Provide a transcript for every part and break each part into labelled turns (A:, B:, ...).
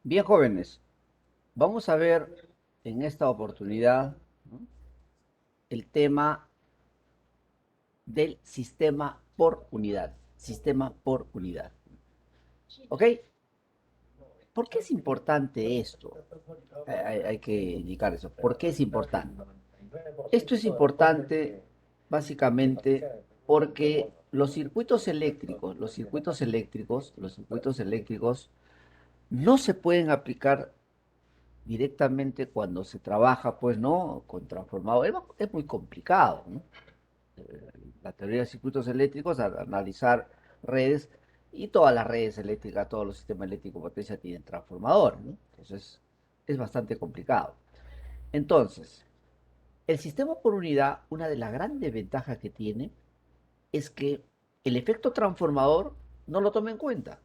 A: Bien, jóvenes, vamos a ver en esta oportunidad, ¿no?, el tema del sistema por unidad. Sistema por unidad. ¿Ok? ¿Por qué es importante esto? Hay que indicar eso. ¿Por qué es importante? Esto es importante básicamente porque los circuitos eléctricos no se pueden aplicar directamente cuando se trabaja, pues, ¿no?, con transformador. Es muy complicado, ¿no? La teoría de circuitos eléctricos, al analizar redes, y todas las redes eléctricas, todos los sistemas eléctricos de potencia tienen transformadores, ¿no? Entonces, es bastante complicado. Entonces, el sistema por unidad, una de las grandes ventajas que tiene es que el efecto transformador no lo toma en cuenta,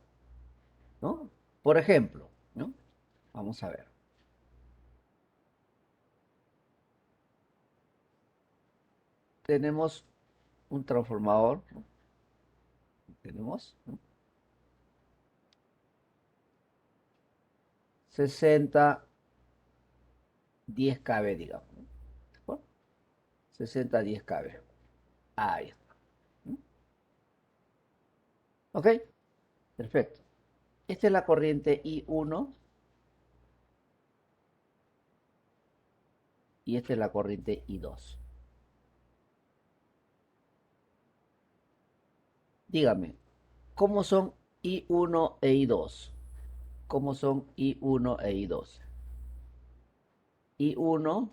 A: ¿no? Por ejemplo, ¿no? Vamos a ver. Tenemos un transformador, ¿no? Tenemos, ¿no?, 60, 10 kb, digamos, ¿no? ¿De acuerdo? 60, 10 kb. Ahí está. ¿No? ¿Ok? Perfecto. Esta es la corriente I1 y esta es la corriente I2. Dígame, ¿cómo son I1 e I2? ¿Cómo son I1 e I2? I1,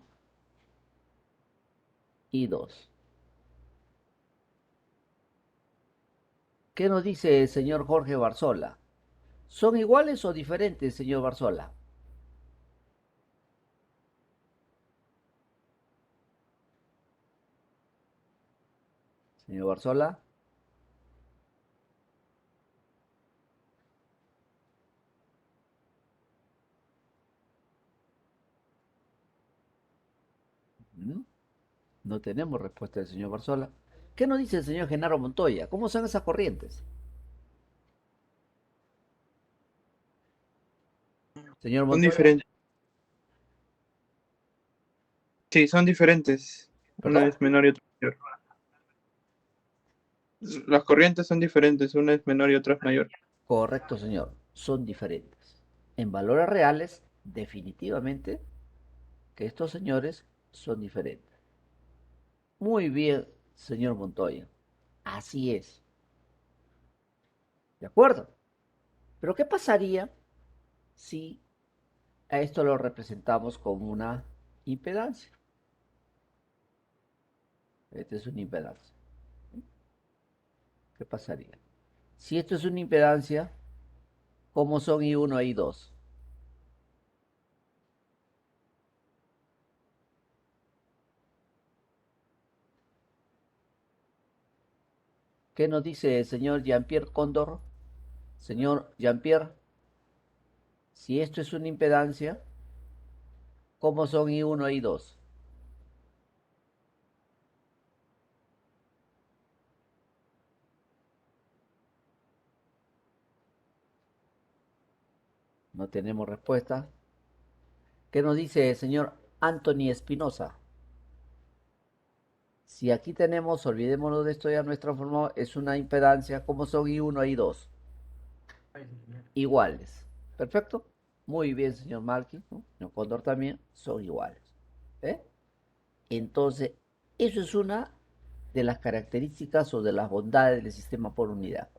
A: I2. ¿Qué nos dice el señor Jorge Barzola? ¿Son iguales o diferentes, señor Barzola? Señor Barzola. ¿Mm? No tenemos respuesta del señor Barzola. ¿Qué nos dice el señor Genaro Montoya? ¿Cómo son esas corrientes? Señor
B: Son
A: Montoya,
B: diferentes. Sí, son diferentes. Una
A: ¿perdón?
B: es menor y otra mayor. Las corrientes son diferentes, una es menor y otra es mayor.
A: Correcto, señor. Son diferentes. En valores reales, definitivamente que estos señores son diferentes. Muy bien, señor Montoya. Así es. ¿De acuerdo? Pero ¿qué pasaría si a esto lo representamos como una impedancia? Esta es una impedancia. ¿Qué pasaría? Si esto es una impedancia, ¿cómo son I1 e I2? ¿Qué nos dice el señor Jean-Pierre Cóndor? Señor Jean-Pierre, si esto es una impedancia, ¿cómo son I1 e I2? No tenemos respuesta. ¿Qué nos dice el señor Anthony Espinosa? Si aquí tenemos, olvidémonos de esto, ya nuestra forma es una impedancia, ¿cómo son I1 e I2? Iguales. Perfecto. Muy bien, señor Malky, ¿no? Señor Cóndor también, son iguales. ¿Eh? Entonces, eso es una de las características o de las bondades del sistema por unidad,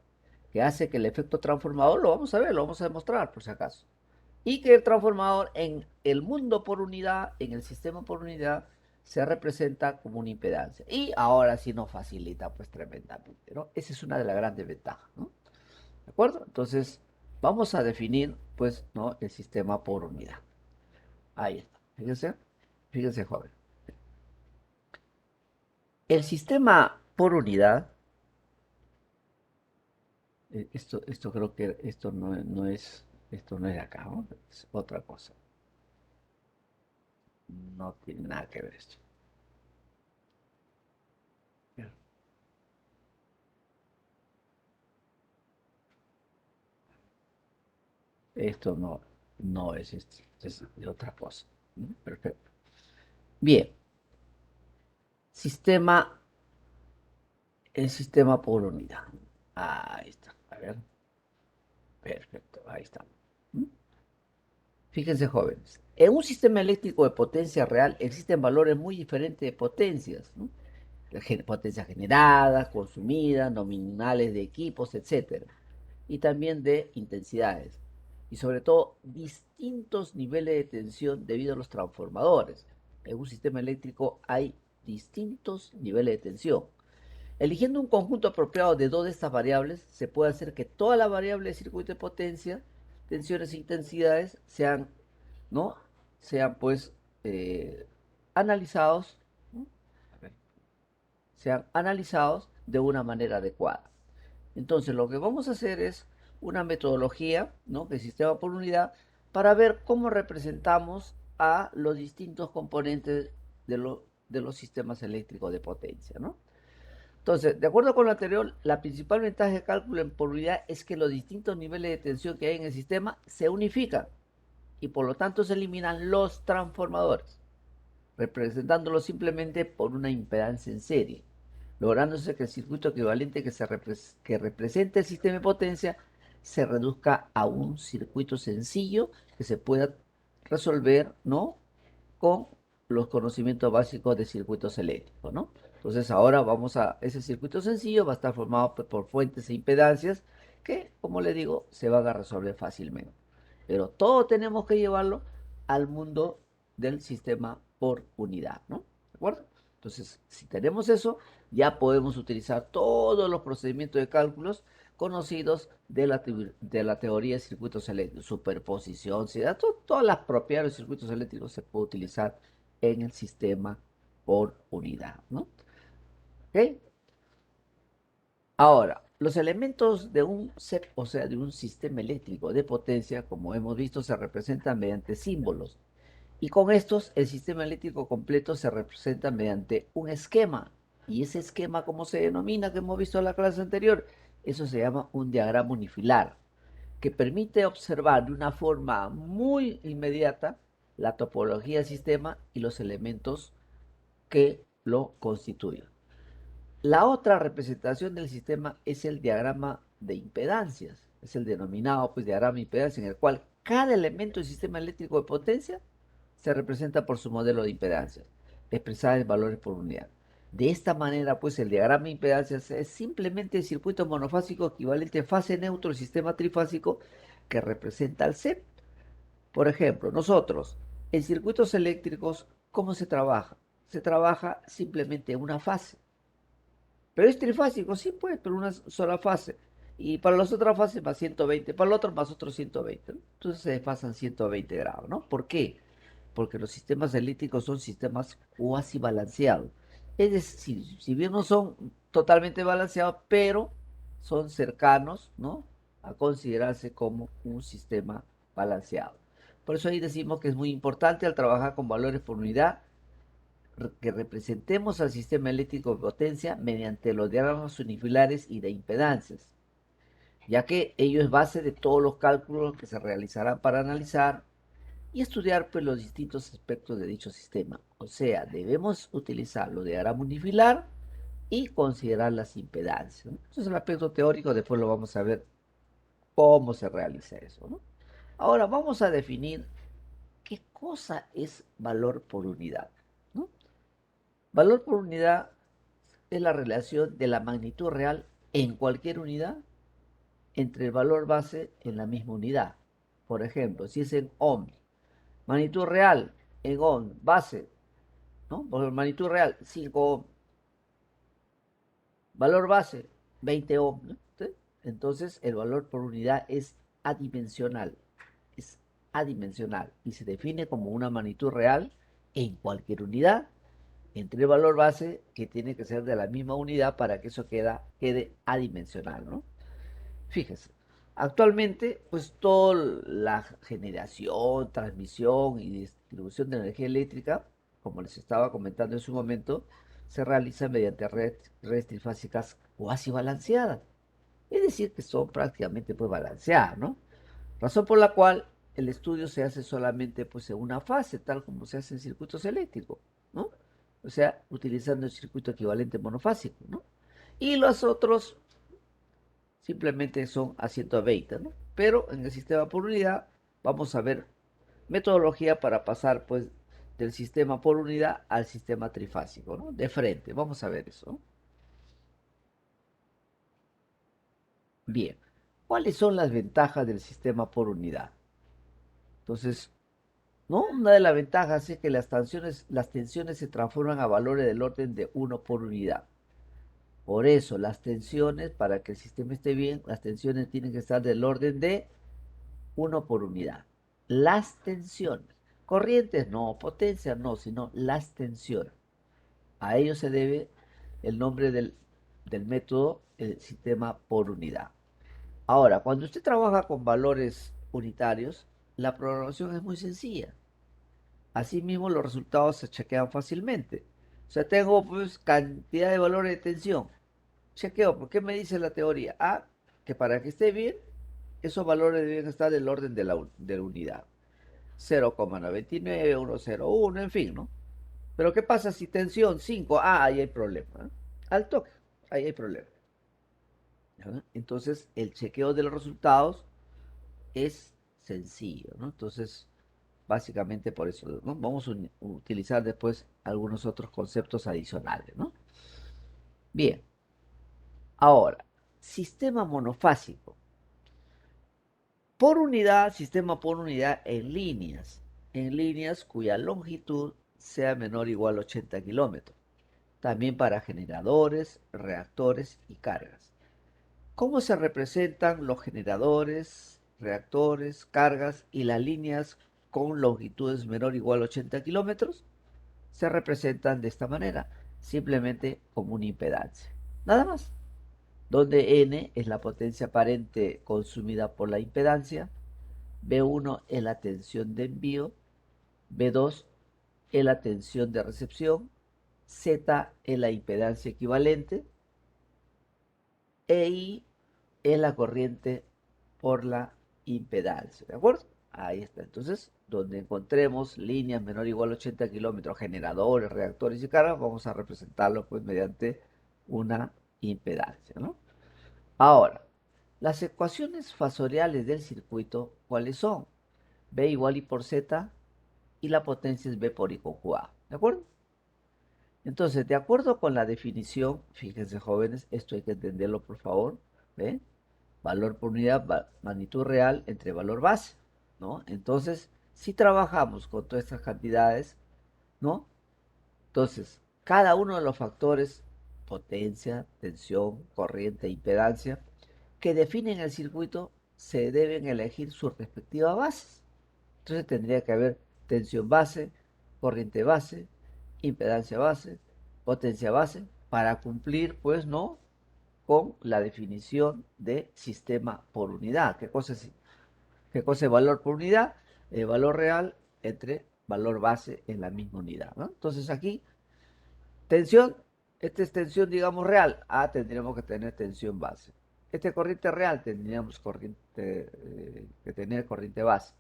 A: que hace que el efecto transformador, lo vamos a ver, lo vamos a demostrar por si acaso, y que el transformador en el mundo por unidad, en el sistema por unidad, se representa como una impedancia. Y ahora sí nos facilita pues tremendamente, ¿no? Esa es una de las grandes ventajas, ¿no? ¿De acuerdo? Entonces, vamos a definir pues, ¿no?, el sistema por unidad. Ahí está. Fíjense, fíjense, joven. El sistema por unidad, esto creo que esto esto no es de acá, ¿no? Es otra cosa. No tiene nada que ver esto. Esto no. No es este, es de otra cosa. Perfecto. Bien, sistema, el sistema por unidad. Ahí está. A ver, perfecto, ahí está. Fíjense, jóvenes, en un sistema eléctrico de potencia real existen valores muy diferentes de potencias, ¿no? Potencias generadas, consumidas, nominales de equipos, etcétera, y también de intensidades, y sobre todo distintos niveles de tensión debido a los transformadores. En un sistema eléctrico hay distintos niveles de tensión. Eligiendo un conjunto apropiado de dos de estas variables, se puede hacer que todas las variables de circuito de potencia, tensiones e intensidades sean, ¿no? sean pues analizados, ¿no? sean analizados de una manera adecuada. Entonces, lo que vamos a hacer es una metodología, ¿no? de sistema por unidad para ver cómo representamos a los distintos componentes de los sistemas eléctricos de potencia, ¿no? Entonces, de acuerdo con lo anterior, la principal ventaja de cálculo en por unidad es que los distintos niveles de tensión que hay en el sistema se unifican y por lo tanto se eliminan los transformadores, representándolos simplemente por una impedancia en serie, lográndose que el circuito equivalente que representa el sistema de potencia se reduzca a un circuito sencillo que se pueda resolver, ¿no? con los conocimientos básicos de circuitos eléctricos, ¿no? Entonces ahora vamos a, ese circuito sencillo va a estar formado por fuentes e impedancias que, como le digo, se van a resolver fácilmente. Pero todo tenemos que llevarlo al mundo del sistema por unidad, ¿no? ¿De acuerdo? Entonces, si tenemos eso, ya podemos utilizar todos los procedimientos de cálculos conocidos de la teoría de circuitos eléctricos, superposición, todas las propiedades de los circuitos eléctricos se puede utilizar en el sistema por unidad, ¿no? ¿Ok? Ahora, los elementos de un CEP, o sea, de un sistema eléctrico de potencia, como hemos visto, se representan mediante símbolos. Y con estos, el sistema eléctrico completo se representa mediante un esquema. Y ese esquema, ¿cómo se denomina? Que hemos visto en la clase anterior. Eso se llama un diagrama unifilar, que permite observar de una forma muy inmediata la topología del sistema y los elementos que lo constituyen. La otra representación del sistema es el diagrama de impedancias. Es el denominado pues, diagrama de impedancia, en el cual cada elemento del sistema eléctrico de potencia se representa por su modelo de impedancias, expresada en valores por unidad. De esta manera, pues el diagrama de impedancias es simplemente el circuito monofásico equivalente a fase neutro del sistema trifásico que representa al CEP. Por ejemplo, nosotros, en circuitos eléctricos, ¿cómo se trabaja? Se trabaja simplemente en una fase. Pero es trifásico, sí, pues, pero una sola fase. Y para las otras fases más 120, para el otro más otros 120, ¿no? Entonces se desfasan 120 grados, ¿no? ¿Por qué? Porque los sistemas eléctricos son sistemas cuasi balanceados. Es decir, si bien no son totalmente balanceados, pero son cercanos, ¿no? A considerarse como un sistema balanceado. Por eso ahí decimos que es muy importante al trabajar con valores por unidad que representemos al sistema eléctrico de potencia mediante los diagramas unifilares y de impedancias, ya que ello es base de todos los cálculos que se realizarán para analizar y estudiar pues, los distintos aspectos de dicho sistema. O sea, debemos utilizar los diagramas unifilar y considerar las impedancias, ¿no? Eso es el aspecto teórico, después lo vamos a ver cómo se realiza eso, ¿no? Ahora vamos a definir qué cosa es valor por unidad, ¿no? Valor por unidad es la relación de la magnitud real en cualquier unidad entre el valor base en la misma unidad. Por ejemplo, si es en ohm, magnitud real en ohm, base, ¿no? Por magnitud real, 5 ohm, valor base, 20 ohm, ¿no? ¿Sí? Entonces, el valor por unidad es adimensional, es adimensional y se define como una magnitud real en cualquier unidad entre el valor base que tiene que ser de la misma unidad para que eso quede adimensional, ¿no? Fíjese, actualmente pues toda la generación, transmisión y distribución de energía eléctrica, como les estaba comentando en su momento, se realiza mediante redes trifásicas cuasi balanceadas. Es decir, que son prácticamente pues balanceadas, ¿no? Razón por la cual el estudio se hace solamente pues en una fase, tal como se hace en circuitos eléctricos, ¿no? O sea, utilizando el circuito equivalente monofásico, ¿no? Y los otros simplemente son a 120, ¿no? Pero en el sistema por unidad vamos a ver metodología para pasar pues del sistema por unidad al sistema trifásico, ¿no? De frente, vamos a ver eso, ¿no? Bien, ¿cuáles son las ventajas del sistema por unidad? Entonces, ¿no? Una de las ventajas es que las tensiones se transforman a valores del orden de 1 por unidad. Por eso, las tensiones, para que el sistema esté bien, las tensiones tienen que estar del orden de 1 por unidad. Las tensiones. Corrientes no, potencia no, sino las tensiones. A ello se debe el nombre del método, el sistema por unidad. Ahora, cuando usted trabaja con valores unitarios, la programación es muy sencilla. Asimismo, los resultados se chequean fácilmente. O sea, tengo pues cantidad de valores de tensión. Chequeo, ¿por qué me dice la teoría? Ah, que para que esté bien, esos valores deben estar del orden de la unidad. 0,99, 1,01, en fin, ¿no? Pero ¿qué pasa si tensión 5? Ah, ahí hay problema, ¿eh? Al toque, ahí hay problema. ¿Ya? Entonces, el chequeo de los resultados es sencillo, ¿no? Entonces, básicamente por eso, ¿no? Vamos a utilizar después algunos otros conceptos adicionales, ¿no? Bien, ahora, sistema monofásico. Por unidad, sistema por unidad en líneas cuya longitud sea menor o igual a 80 kilómetros. También para generadores, reactores y cargas. ¿Cómo se representan los generadores, reactores, cargas y las líneas con longitudes menor o igual a 80 kilómetros? Se representan de esta manera, simplemente como una impedancia. Nada más, donde N es la potencia aparente consumida por la impedancia, B1 es la tensión de envío, B2 es la tensión de recepción, Z es la impedancia equivalente, EI es la corriente por la impedancia, ¿de acuerdo? Ahí está. Entonces, donde encontremos líneas menor o igual a 80 kilómetros, generadores, reactores y cargas, vamos a representarlo pues mediante una impedancia, ¿no? Ahora, las ecuaciones fasoriales del circuito, ¿cuáles son? B igual I por Z y la potencia es B por I con QA, ¿de acuerdo? Entonces, de acuerdo con la definición, fíjense jóvenes, esto hay que entenderlo por favor, ¿ve? Valor por unidad, magnitud real entre valor base, ¿no? Entonces, si trabajamos con todas estas cantidades, ¿no? Entonces, cada uno de los factores, potencia, tensión, corriente e impedancia, que definen el circuito, se deben elegir sus respectivas bases. Entonces tendría que haber tensión base, corriente base, impedancia base, potencia base, para cumplir, pues, ¿no? Con la definición de sistema por unidad. Qué cosa es valor por unidad? El valor real entre valor base en la misma unidad, ¿no? Entonces aquí, tensión, esta es tensión, digamos, real. Ah, tendríamos que tener tensión base. Este corriente real, tendríamos que tener corriente base.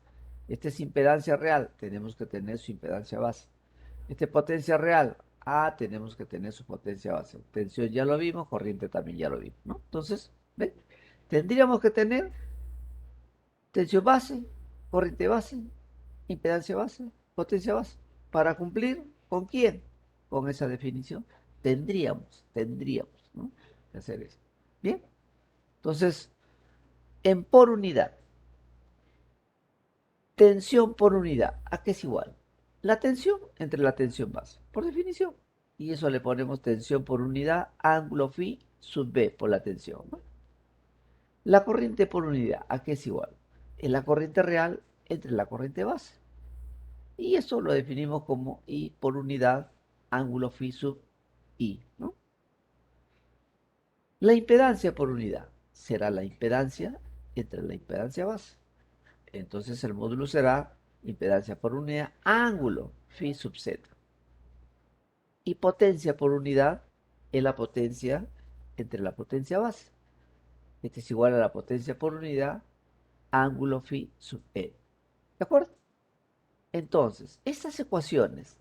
A: Este es impedancia real, tenemos que tener su impedancia base. Este potencia real, ah, tenemos que tener su potencia base. Tensión ya lo vimos, corriente también ya lo vimos, ¿no? Entonces, ¿ven? Tendríamos que tener tensión base, corriente base, impedancia base, potencia base. Para cumplir, ¿con quién? Con esa definición. Tendríamos, ¿no? Que hacer eso. Bien, entonces, en por unidad, tensión por unidad, ¿a qué es igual? La tensión entre la tensión base, por definición. Y eso le ponemos tensión por unidad, ángulo phi sub B por la tensión, ¿no? La corriente por unidad, ¿a qué es igual? Es la corriente real entre la corriente base. Y eso lo definimos como I por unidad, ángulo phi sub I, ¿no? La impedancia por unidad será la impedancia entre la impedancia base. Entonces el módulo será impedancia por unidad, ángulo phi sub z. Y potencia por unidad es la potencia entre la potencia base. Este es igual a la potencia por unidad, ángulo phi sub e. ¿De acuerdo? Entonces, estas ecuaciones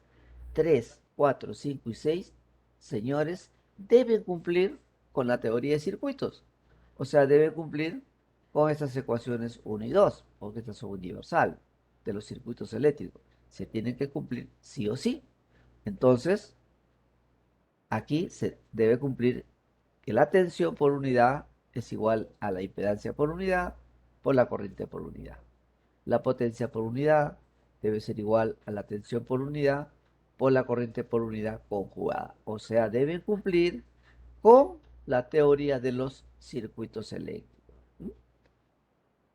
A: 3, 4, 5 y 6, señores, deben cumplir con la teoría de circuitos. O sea, deben cumplir con estas ecuaciones 1 y 2, porque estas son universales de los circuitos eléctricos. Se tienen que cumplir sí o sí. Entonces, aquí se debe cumplir que la tensión por unidad es igual a la impedancia por unidad por la corriente por unidad. La potencia por unidad debe ser igual a la tensión por unidad por la corriente por unidad conjugada. O sea, deben cumplir con la teoría de los circuitos eléctricos. ¿De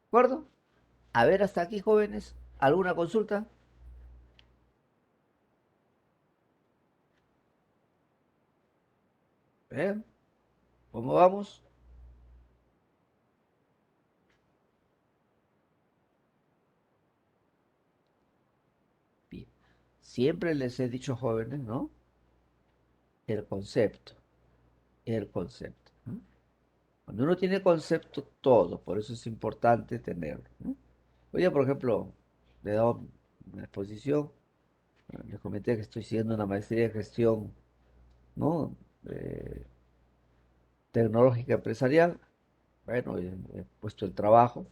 A: acuerdo? A ver, hasta aquí, jóvenes, ¿alguna consulta? ¿Eh? ¿Cómo vamos? Bien. Siempre les he dicho, jóvenes, ¿no? El concepto, el concepto. ¿No? Cuando uno tiene concepto, todo, por eso es importante tenerlo. ¿No? Oye, por ejemplo, le he dado una exposición, les comenté que estoy siguiendo una maestría en gestión, ¿no? Tecnológica empresarial. Bueno, he puesto el trabajo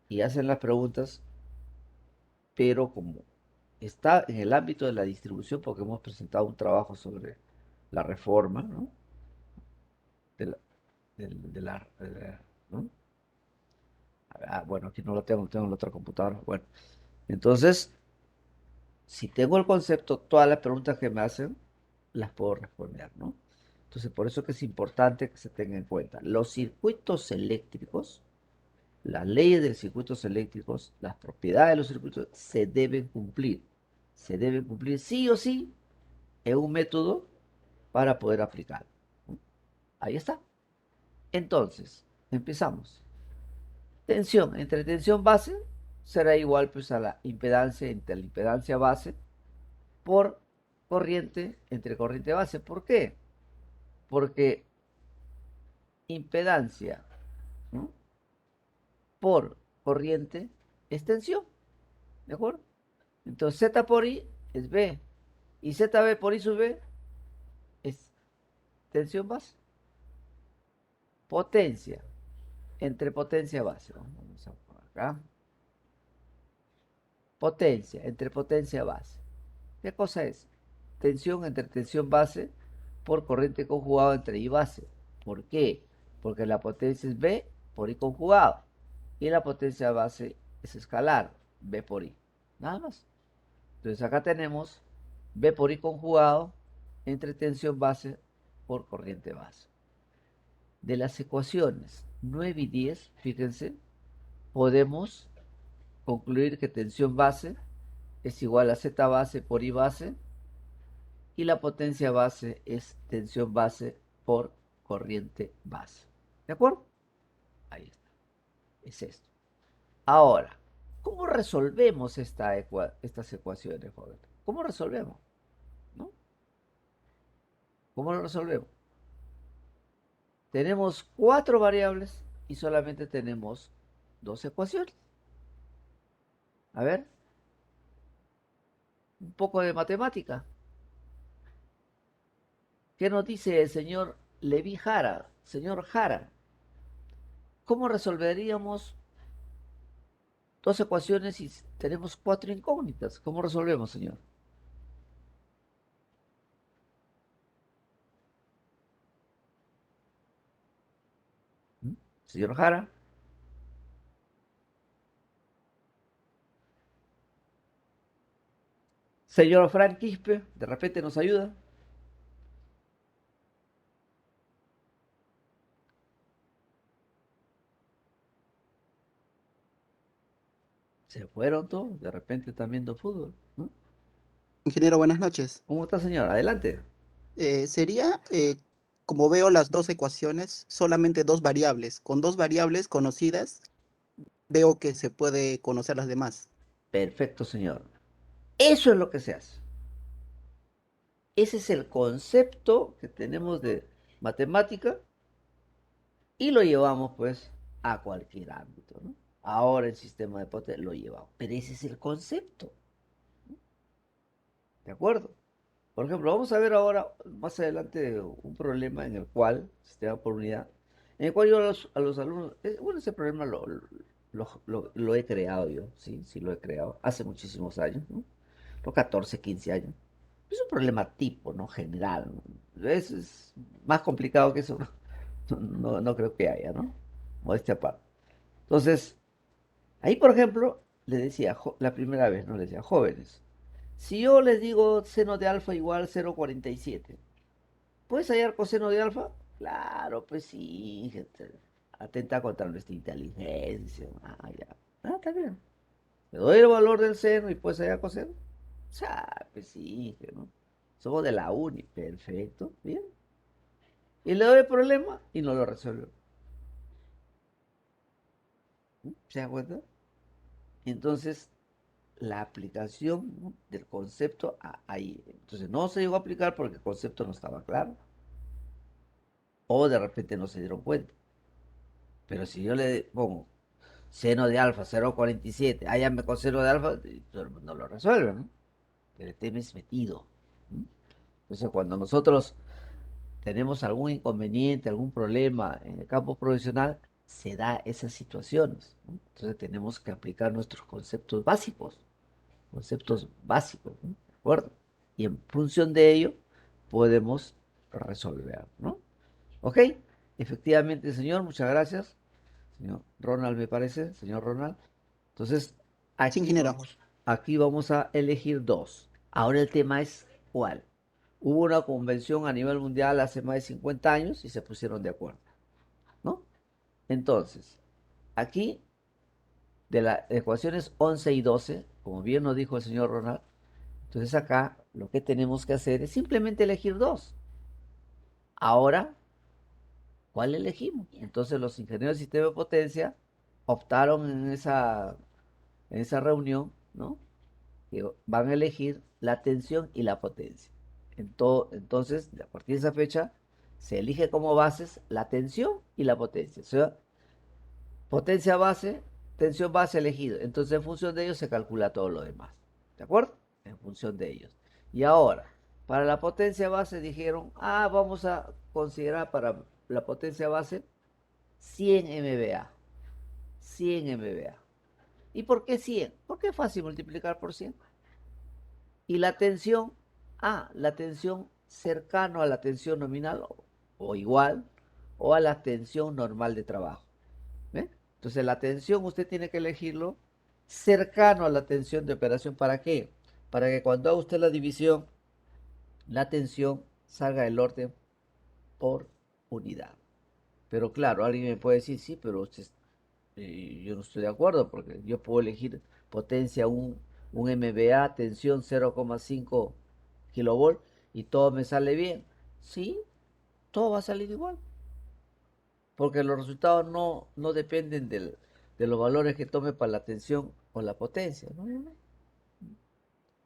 A: y hacen las preguntas, pero como está en el ámbito de la distribución, porque hemos presentado un trabajo sobre la reforma, ¿no? De la, ¿no? Bueno, aquí no lo tengo, tengo en la otra computadora. Bueno, entonces, si tengo el concepto, todas las preguntas que me hacen, las puedo responder, ¿no? Entonces, por eso que es importante que se tenga en cuenta. Los circuitos eléctricos, las leyes de los circuitos eléctricos, las propiedades de los circuitos, se deben cumplir. Se deben cumplir sí o sí en un método para poder aplicar. ¿No? Ahí está. Entonces, empezamos. Tensión entre tensión base será igual pues a la impedancia entre la impedancia base por corriente entre corriente base. ¿Por qué? Porque impedancia, ¿no? Por corriente es tensión, ¿de acuerdo? Entonces Z por I es B y ZB por I sub B es tensión base. Potencia entre potencia base. Vamos a poner acá. Potencia entre potencia base. ¿Qué cosa es? Tensión entre tensión base por corriente conjugado entre I base. ¿Por qué? Porque la potencia es B por I conjugado. Y la potencia base es escalar, B por I. Nada más. Entonces acá tenemos B por I conjugado entre tensión base por corriente base. De las ecuaciones 9 y 10, fíjense, podemos concluir que tensión base es igual a Z base por I base y la potencia base es tensión base por corriente base. ¿De acuerdo? Ahí está. Es esto. Ahora, ¿cómo resolvemos estas ecuaciones, joven? ¿Cómo resolvemos? ¿No? ¿Cómo lo resolvemos? Tenemos 4 variables y solamente tenemos 2 ecuaciones. A ver, un poco de matemática. ¿Qué nos dice el señor Levi Jara? Señor Jara, ¿cómo resolveríamos 2 ecuaciones y tenemos 4 incógnitas? ¿Cómo resolvemos, señor? ¿Mm? Señor Jara. Señor Frank Quispe, de repente nos ayuda. Se fueron todos, de repente están viendo fútbol. ¿No?
C: Ingeniero, buenas noches.
A: ¿Cómo está, señor? Adelante.
C: Sería, como veo las dos ecuaciones, solamente dos variables. Con dos variables conocidas, veo que se puede conocer las demás.
A: Perfecto, señor. Eso es lo que se hace. Ese es el concepto que tenemos de matemática y lo llevamos pues a cualquier ámbito, ¿no? Ahora el sistema de potencia lo lleva. Pero ese es el concepto. ¿De acuerdo? Por ejemplo, vamos a ver ahora, más adelante, un problema en el cual, sistema por unidad, en el cual yo a los alumnos, bueno, ese problema lo he creado yo, sí, sí lo he creado, hace muchísimos años, ¿no? Los 14, 15 años. Es un problema tipo, ¿no? General, ¿no? Es más complicado que eso, no creo que haya, ¿no? Modestia aparte. Entonces, ahí, por ejemplo, le decía, la primera vez, ¿no? Le decía, jóvenes, si yo les digo seno de alfa igual 0,47, ¿puedes hallar coseno de alfa? Claro, pues sí, gente. Atenta contra nuestra inteligencia. Ah, ya. Ah, está bien. Le doy el valor del seno y puedes hallar coseno. Pues sí, ¿no? Somos de la uni. Perfecto, bien. Y le doy el problema y no lo resuelve. ¿Se da cuenta? Entonces, la aplicación, ¿no?, del concepto ahí. Entonces, no se llegó a aplicar porque el concepto no estaba claro. O de repente no se dieron cuenta. Pero si yo le pongo seno de alfa 0,47, hállame con seno de alfa, y todo el mundo lo resuelve, ¿no? El tema es metido, ¿no? Entonces, cuando nosotros tenemos algún inconveniente, algún problema en el campo profesional, se da esas situaciones, ¿no? Entonces, tenemos que aplicar nuestros conceptos básicos, ¿no? ¿De acuerdo? Y en función de ello, podemos resolver, ¿no? ¿Ok? Efectivamente, señor, muchas gracias. Señor Ronald, me parece, señor Ronald. Entonces,
C: Sí,
A: aquí
C: ingeniero.
A: vamos, aquí vamos a elegir dos. Ahora el tema es cuál. Hubo una convención a nivel mundial hace más de 50 años y se pusieron de acuerdo, ¿no? Entonces, aquí de las ecuaciones 11 y 12, como bien nos dijo el señor Ronald, entonces acá lo que tenemos que hacer es simplemente elegir dos. Ahora, ¿cuál elegimos? Entonces los ingenieros de sistema de potencia optaron en esa reunión, ¿no?, que van a elegir la tensión y la potencia. Entonces, a partir de esa fecha, se elige como bases la tensión y la potencia. O sea, potencia base, tensión base elegido. Entonces, en función de ellos se calcula todo lo demás. ¿De acuerdo? En función de ellos. Y ahora, para la potencia base dijeron, vamos a considerar para la potencia base 100 MVA. 100 MVA. ¿Y por qué 100? Porque es fácil multiplicar por 100. Y la tensión, la tensión cercano a la tensión nominal o igual o a la tensión normal de trabajo. ¿Ve? Entonces la tensión usted tiene que elegirlo cercano a la tensión de operación. ¿Para qué? Para que cuando haga usted la división, la tensión salga del orden por unidad. Pero claro, alguien me puede decir, sí, pero usted, yo no estoy de acuerdo porque yo puedo elegir potencia un MVA, tensión 0,5 kilovolt y todo me sale bien. Sí, todo va a salir igual, porque los resultados no dependen de los valores que tome para la tensión o la potencia, no.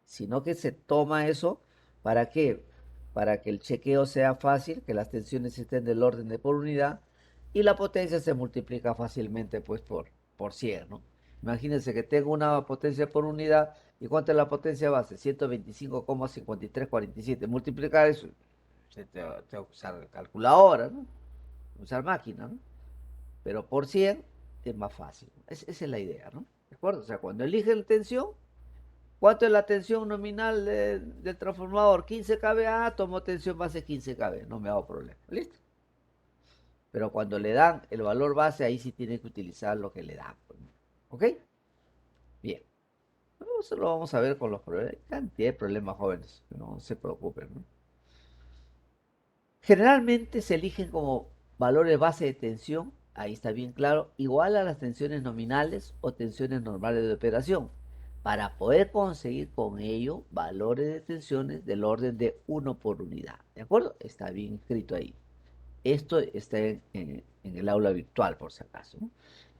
A: Sino que se toma eso, ¿para qué? Para que el chequeo sea fácil, que las tensiones estén del orden de por unidad y la potencia se multiplica fácilmente pues por 100, ¿no? Imagínense que tengo una potencia por unidad y ¿cuánto es la potencia base? 125,5347. Multiplicar eso, tengo que usar calculadora, ¿no? Usar máquina, ¿no? Pero por 100 es más fácil. Esa es la idea, ¿no? ¿De acuerdo? O sea, cuando eligen tensión, ¿cuánto es la tensión nominal del transformador? 15 kVA, tomo tensión base 15 kV, no me hago problema. ¿Listo? Pero cuando le dan el valor base, ahí sí tiene que utilizar lo que le dan, pues, ¿no? ¿Ok? Bien. Eso lo vamos a ver con los problemas. Hay cantidad de problemas, jóvenes. No se preocupen, ¿no? Generalmente se eligen como valores base de tensión, ahí está bien claro, igual a las tensiones nominales o tensiones normales de operación, para poder conseguir con ello valores de tensiones del orden de 1 por unidad. ¿De acuerdo? Está bien escrito ahí. Esto está en el aula virtual, por si acaso, ¿no?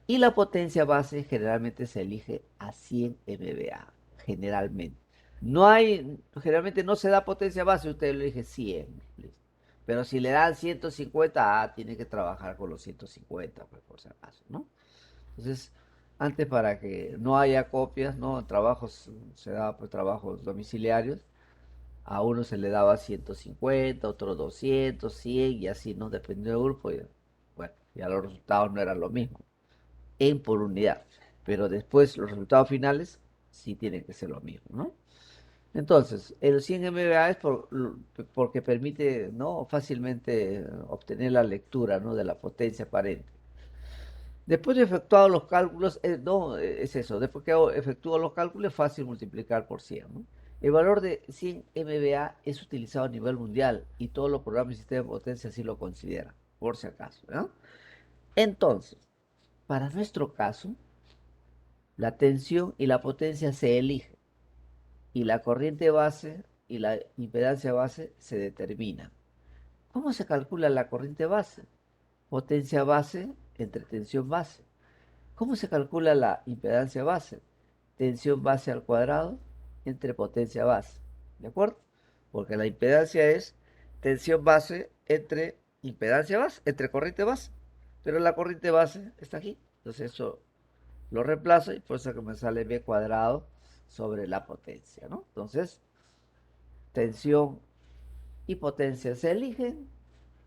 A: Y la potencia base generalmente se elige a 100 MVA, generalmente. Generalmente no se da potencia base, usted lo elige 100. ¿Listo? Pero si le dan 150, tiene que trabajar con los 150, pues por si acaso, ¿no? Entonces, Antes para que no haya copias, ¿no? Trabajos, se daba pues trabajos domiciliarios. A uno se le daba 150, otro 200, 100 y así, ¿no? Dependiendo del grupo. Y, bueno, ya los resultados no eran lo mismo en por unidad. Pero después los resultados finales sí tienen que ser lo mismo, ¿no? Entonces, el 100 MBA es porque permite, ¿no? Fácilmente obtener la lectura, ¿no? De la potencia aparente. Después de efectuados los cálculos, no, es eso, después que efectúo los cálculos es fácil multiplicar por 100, ¿no? El valor de 100 MBA es utilizado a nivel mundial y todos los programas y sistemas de potencia así lo consideran, por si acaso, ¿no? Entonces, para nuestro caso, la tensión y la potencia se eligen y la corriente base y la impedancia base se determinan. ¿Cómo se calcula la corriente base? Potencia base entre tensión base. ¿Cómo se calcula la impedancia base? Tensión base al cuadrado entre potencia base. ¿De acuerdo? Porque la impedancia es tensión base entre impedancia base, entre corriente base. Pero la corriente base está aquí. Entonces eso lo reemplazo y por eso que me sale B cuadrado sobre la potencia, ¿no? Entonces, tensión y potencia se eligen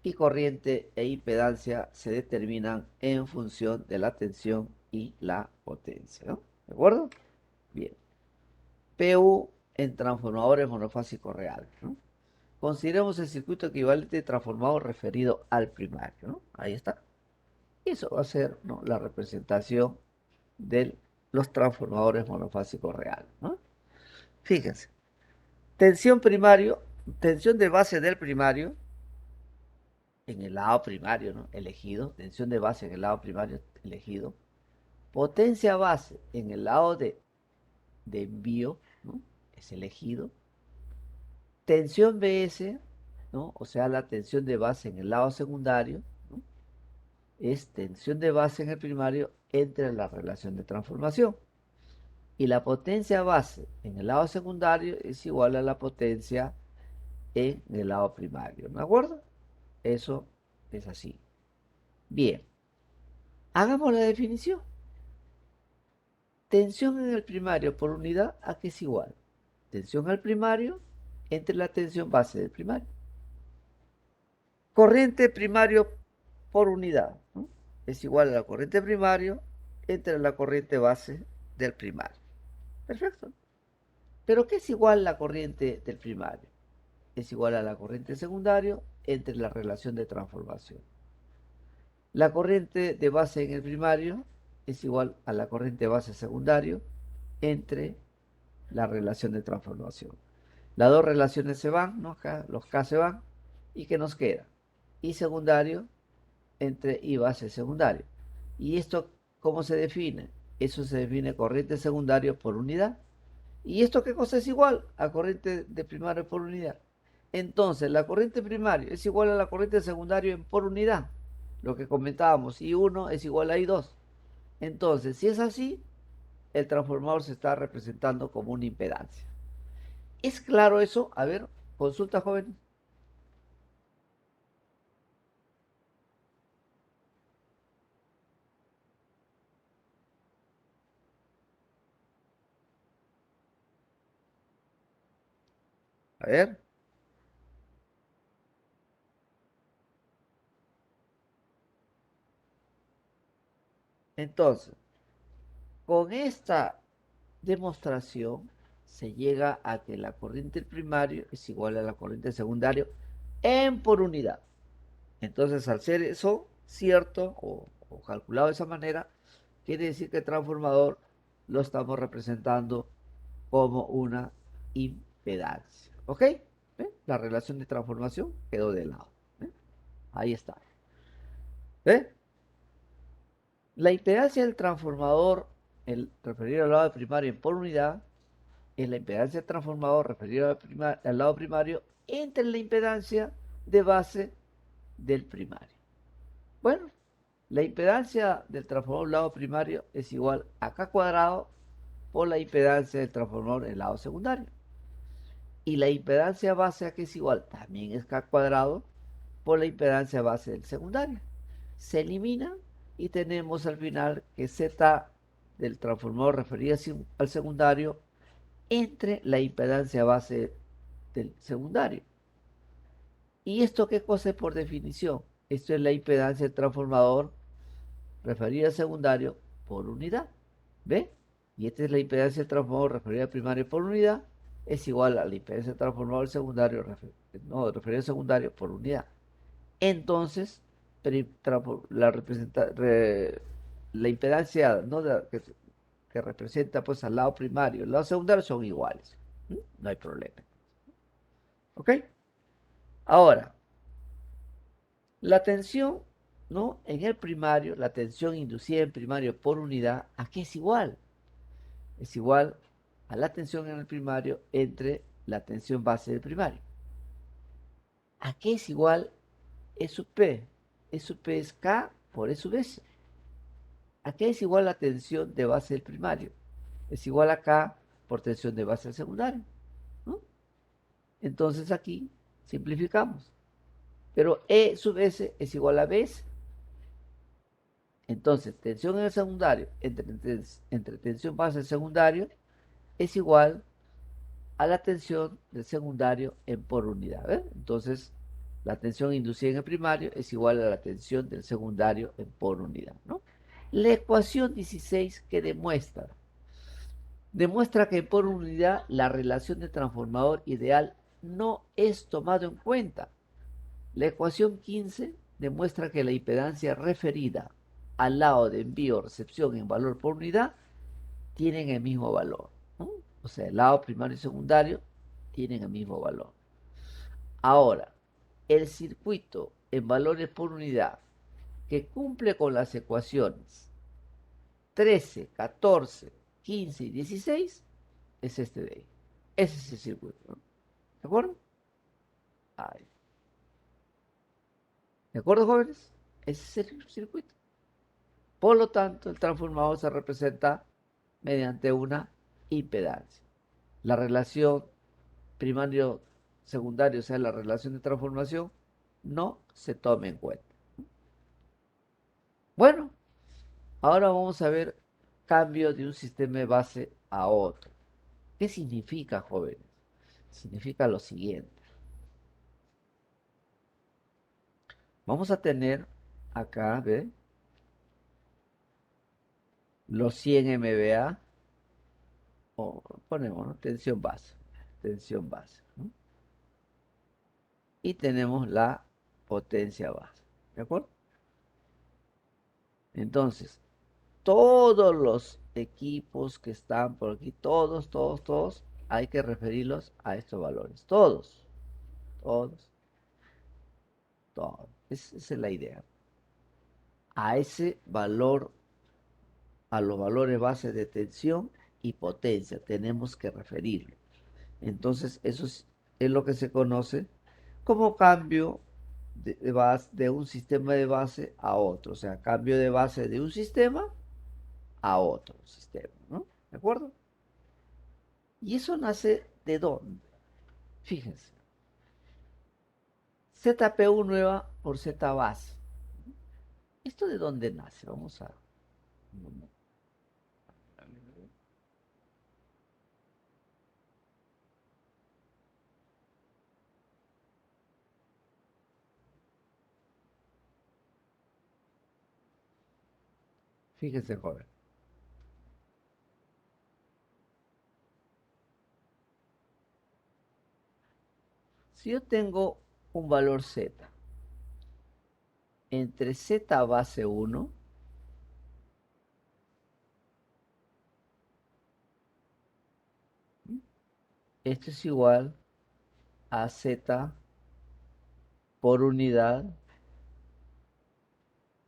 A: y corriente e impedancia se determinan en función de la tensión y la potencia, ¿no? ¿De acuerdo? Bien. PU en transformadores monofásicos reales, ¿no? Consideremos el circuito equivalente de transformador referido al primario, ¿no? Ahí está. Y eso va a ser, ¿no? La representación de los transformadores monofásicos reales, ¿no? Fíjense. Tensión primario, tensión de base del primario en el lado primario, ¿no? Elegido, tensión de base en el lado primario elegido, potencia base en el lado de envío, ¿no? Es elegido, tensión BS, ¿no? O sea, la tensión de base en el lado secundario, ¿no? Es tensión de base en el primario entre la relación de transformación. Y la potencia base en el lado secundario es igual a la potencia en el lado primario, ¿de acuerdo? Eso es así. Bien, hagamos la definición. Tensión en el primario por unidad, ¿a qué es igual? Tensión al primario entre la tensión base del primario. Corriente primario por unidad, ¿no? Es igual a la corriente primario entre la corriente base del primario. Perfecto. ¿Pero qué es igual a la corriente del primario? Es igual a la corriente secundario entre la relación de transformación. La corriente de base en el primario es igual a la corriente base secundario entre la relación de transformación. Las dos relaciones se van, ¿no? Acá, los K se van. ¿Y qué nos queda? I secundario entre I base secundario. ¿Y esto cómo se define? Eso se define corriente secundario por unidad. ¿Y esto qué cosa es igual? A corriente de primario por unidad. Entonces, la corriente primaria es igual a la corriente secundaria por unidad. Lo que comentábamos, I1 es igual a I2. Entonces, si es así, el transformador se está representando como una impedancia. ¿Es claro eso? A ver, consulta, joven. A ver. Entonces, con esta demostración se llega a que la corriente primaria es igual a la corriente secundaria en por unidad. Entonces, al ser eso cierto o calculado de esa manera, quiere decir que el transformador lo estamos representando como una impedancia. ¿Ok? ¿Ve? La relación de transformación quedó de lado. ¿Ve? Ahí está. ¿Ve? La impedancia del transformador, el referido al lado primario por unidad, es la impedancia del transformador referido al lado primario entre la impedancia de base del primario. Bueno, la impedancia del transformador lado primario es igual a K cuadrado por la impedancia del transformador en el lado secundario. Y la impedancia base a que es igual también es K cuadrado por la impedancia base del secundario. Se elimina y tenemos al final que Z del transformador referido al secundario entre la impedancia base del secundario. ¿Y esto qué cosa es por definición? Esto es la impedancia del transformador referida al secundario por unidad. ¿Ve? Y esta es la impedancia del transformador referida al primario por unidad, es igual a la impedancia del transformador secundario referido al secundario por unidad. Entonces, la impedancia, ¿no?, que representa pues al lado primario y al lado secundario son iguales. No hay problema. ¿Ok? Ahora, la tensión, ¿no?, en el primario, la tensión inducida en primario por unidad, ¿a qué es igual? Es igual a la tensión en el primario entre la tensión base del primario. ¿A qué es igual E sub P? E sub P es K por E sub S. ¿A qué es igual la tensión de base del primario? Es igual a K por tensión de base del secundario, ¿no? Entonces aquí simplificamos. Pero E sub S es igual a Bs. Entonces, tensión en el secundario entre tensión base del secundario es igual a la tensión del secundario en por unidad. ¿Ves? Entonces, la tensión inducida en el primario es igual a la tensión del secundario en por unidad, ¿no? La ecuación 16 que demuestra que por unidad la relación de transformador ideal no es tomado en cuenta. La ecuación 15 demuestra que la impedancia referida al lado de envío o recepción en valor por unidad tienen el mismo valor, ¿no? O sea, el lado primario y secundario tienen el mismo valor. Ahora, el circuito en valores por unidad que cumple con las ecuaciones 13, 14, 15 y 16 es este de ahí. Ese es el circuito, ¿no? ¿De acuerdo? Ahí. ¿De acuerdo, jóvenes? Ese es el circuito. Por lo tanto, el transformador se representa mediante una impedancia. La relación primario-secundario, o sea, la relación de transformación, no se toma en cuenta. Bueno, ahora vamos a ver cambio de un sistema de base a otro. ¿Qué significa, jóvenes? Significa lo siguiente. Vamos a tener acá, ¿ve?, los 100 MVA, o ponemos, ¿no?, tensión base, ¿no? Y tenemos la potencia base, ¿de acuerdo? Entonces, todos los equipos que están por aquí, todos, hay que referirlos a estos valores. Todos. Esa es la idea. A ese valor, a los valores base de tensión y potencia, tenemos que referirlo. Entonces, eso es lo que se conoce como cambio de un sistema de base a otro. O sea, cambio de base de un sistema a otro sistema, ¿no? ¿De acuerdo? ¿Y eso nace de dónde? Fíjense. ZPU nueva por Z base. ¿Esto de dónde nace? Vamos a... Fíjense, joven. Si yo tengo un valor Z entre Z base 1 esto es igual a Z por unidad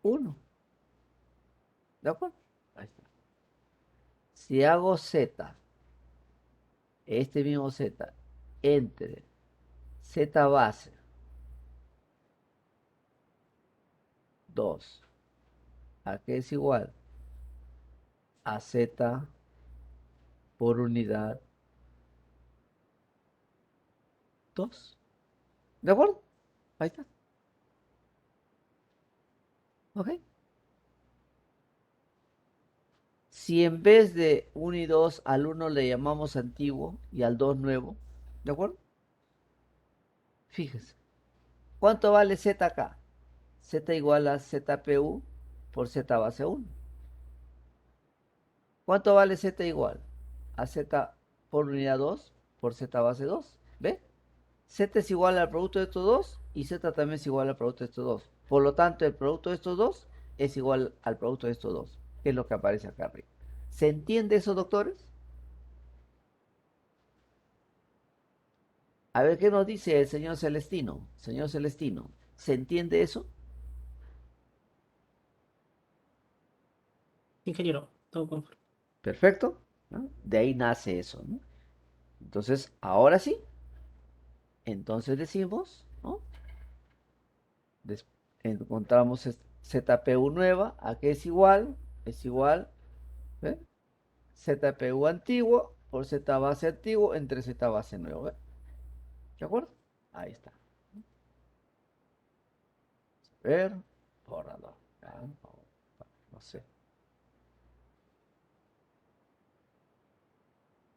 A: 1. ¿De acuerdo? Ahí está. Si hago Z, este mismo Z, entre Z base 2, ¿a qué es igual? A Z por unidad 2. ¿De acuerdo? Ahí está. ¿Ok? Si en vez de 1 y 2 al 1 le llamamos antiguo y al 2 nuevo, ¿de acuerdo? Fíjese. ¿Cuánto vale z acá? Z igual a ZPU por Z base 1. ¿Cuánto vale Z igual? A Z por unidad 2 por Z base 2. ¿Ve? Z es igual al producto de estos dos y Z también es igual al producto de estos dos. Por lo tanto, el producto de estos dos es igual al producto de estos dos, que es lo que aparece acá arriba. ¿Se entiende eso, doctores? A ver qué nos dice el señor Celestino. Señor Celestino, ¿se entiende eso?
D: Ingeniero, todo conforme.
A: Perfecto, ¿no? De ahí nace eso, ¿no? Entonces, ahora sí, entonces decimos, ¿no? Encontramos ZPU nueva, ¿a qué es igual? Es igual, ¿ve? ZPU antiguo por Z base antiguo entre Z base nuevo, ¿ve? ¿De acuerdo? Ahí está. A ver, borrador. No sé.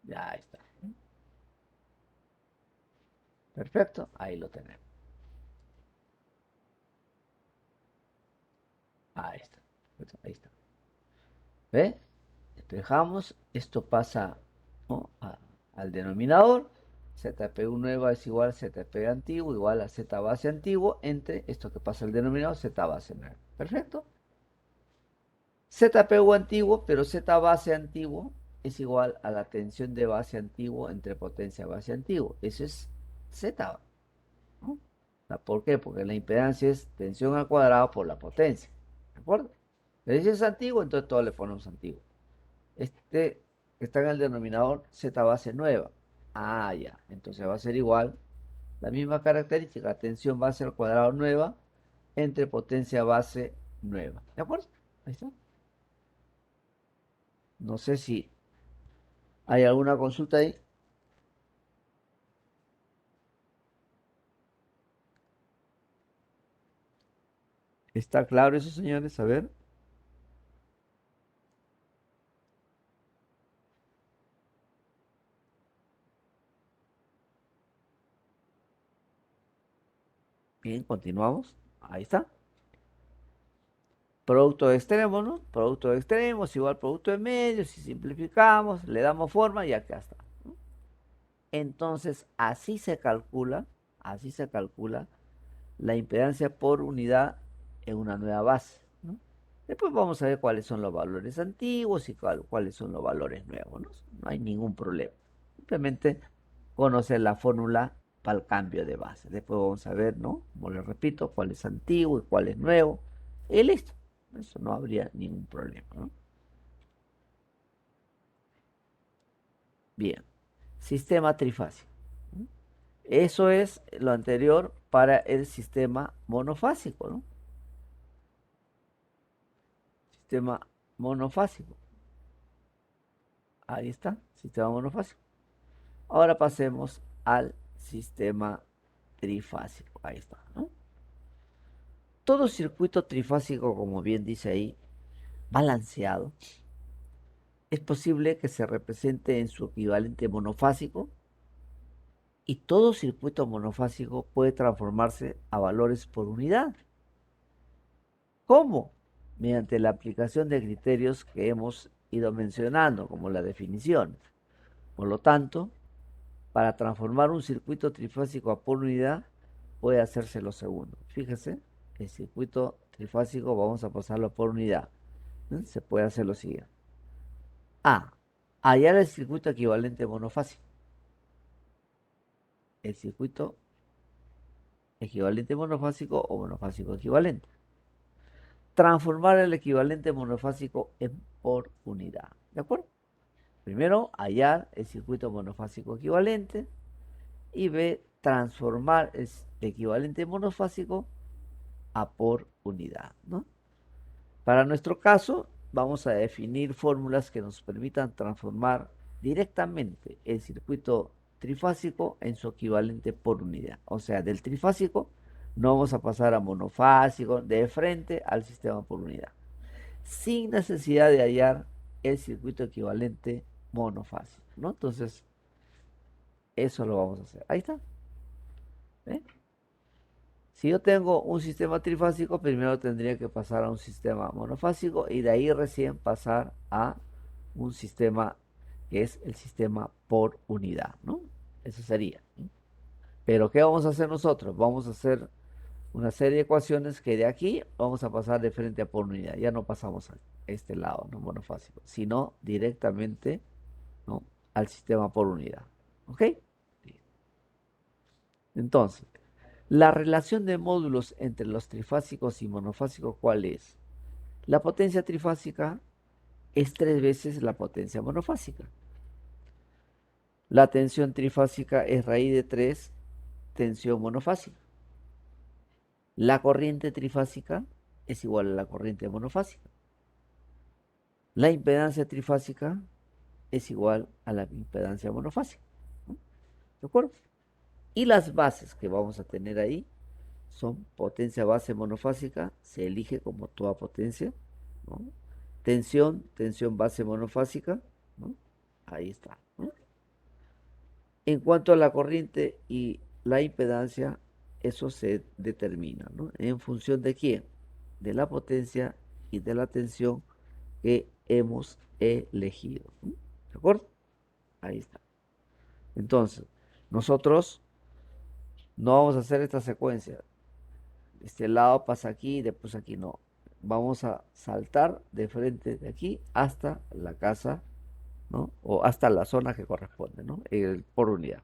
A: Ya está. Perfecto, ahí lo tenemos. Ahí está. Ahí está. ¿Ve? Despejamos, esto pasa, ¿no? Al denominador. ZPU nueva es igual a ZP antiguo igual a Z base antiguo entre esto que pasa al denominador, Z base nueva. Perfecto. ZPU antiguo, pero Z base antiguo es igual a la tensión de base antiguo entre potencia base antiguo. Eso es Z, ¿no? ¿Por qué? Porque la impedancia es tensión al cuadrado por la potencia. ¿De acuerdo? Pero si es antiguo, entonces todo le ponemos antiguo. Este que está en el denominador, Z base nueva. Ah, ya. Entonces va a ser igual. La misma característica, tensión base al cuadrado nueva entre potencia base nueva. ¿De acuerdo? Ahí está. No sé si hay alguna consulta ahí. ¿Está claro eso, señores? A ver. Bien, continuamos. Ahí está. Producto de extremos, ¿no? Producto de extremos igual producto de medios. Si simplificamos, le damos forma y acá está, ¿no? Entonces, así se calcula la impedancia por unidad en una nueva base, ¿no? Después vamos a ver cuáles son los valores antiguos y cuáles son los valores nuevos, ¿no? No hay ningún problema. Simplemente conocer la fórmula para el cambio de base. Después vamos a ver, ¿no? Como les repito, cuál es antiguo y cuál es nuevo. Y listo. Eso no habría ningún problema, ¿no? Bien. Sistema trifásico. Eso es lo anterior para el sistema monofásico, ¿no? Sistema monofásico. Ahí está, sistema monofásico. Ahora pasemos al sistema trifásico. Ahí está, ¿no? Todo circuito trifásico, como bien dice ahí, balanceado, es posible que se represente en su equivalente monofásico y todo circuito monofásico puede transformarse a valores por unidad. ¿Cómo? Mediante la aplicación de criterios que hemos ido mencionando, como la definición. Por lo tanto, para transformar un circuito trifásico a por unidad, puede hacerse lo segundo. Fíjese, el circuito trifásico vamos a pasarlo por unidad. Se puede hacer lo siguiente. A. Hallar el circuito equivalente monofásico. El circuito equivalente monofásico o monofásico equivalente. Transformar el equivalente monofásico en por unidad. ¿De acuerdo? Primero, hallar el circuito monofásico equivalente. Y B, transformar el equivalente monofásico a por unidad, ¿no? Para nuestro caso, vamos a definir fórmulas que nos permitan transformar directamente el circuito trifásico en su equivalente por unidad. O sea, del trifásico no vamos a pasar a monofásico de frente al sistema por unidad, sin necesidad de hallar el circuito equivalente monofásico, ¿no? Entonces, eso lo vamos a hacer. Ahí está. ¿Ve? Si yo tengo un sistema trifásico, primero tendría que pasar a un sistema monofásico y de ahí recién pasar a un sistema que es el sistema por unidad, ¿no? Eso sería, ¿no? Pero ¿qué vamos a hacer nosotros? Vamos a hacer una serie de ecuaciones que de aquí vamos a pasar de frente a por unidad. Ya no pasamos a este lado, no monofásico, sino directamente, ¿no?, al sistema por unidad. ¿Ok? Entonces, la relación de módulos entre los trifásicos y monofásicos, ¿cuál es? La potencia trifásica es 3 veces la potencia monofásica. La tensión trifásica es raíz de 3 tensión monofásica. La corriente trifásica es igual a la corriente monofásica. La impedancia trifásica es igual a la impedancia monofásica, ¿no? ¿De acuerdo? Y las bases que vamos a tener ahí son potencia base monofásica, se elige como toda potencia, ¿no? Tensión, tensión base monofásica, ¿no? Ahí está, ¿no? En cuanto a la corriente y la impedancia, eso se determina, ¿no?, ¿en función de quién? De la potencia y de la tensión que hemos elegido, ¿no? ¿De acuerdo? Ahí está. Entonces, nosotros no vamos a hacer esta secuencia. Este lado pasa aquí y después aquí no. Vamos a saltar de frente de aquí hasta la casa, ¿no?, o hasta la zona que corresponde, ¿no?, por unidad.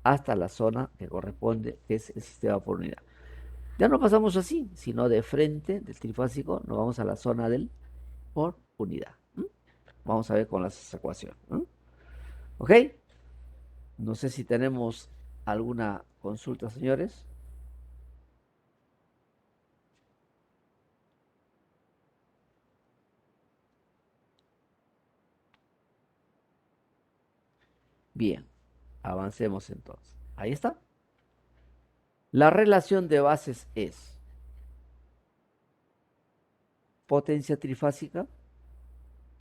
A: Hasta la zona que corresponde, que es el sistema por unidad. Ya no pasamos así, sino de frente del trifásico nos vamos a la zona del por unidad. Vamos a ver con las ecuaciones. ¿Ok? No sé si tenemos alguna consulta, señores. Bien, avancemos entonces. Ahí está. La relación de bases es potencia trifásica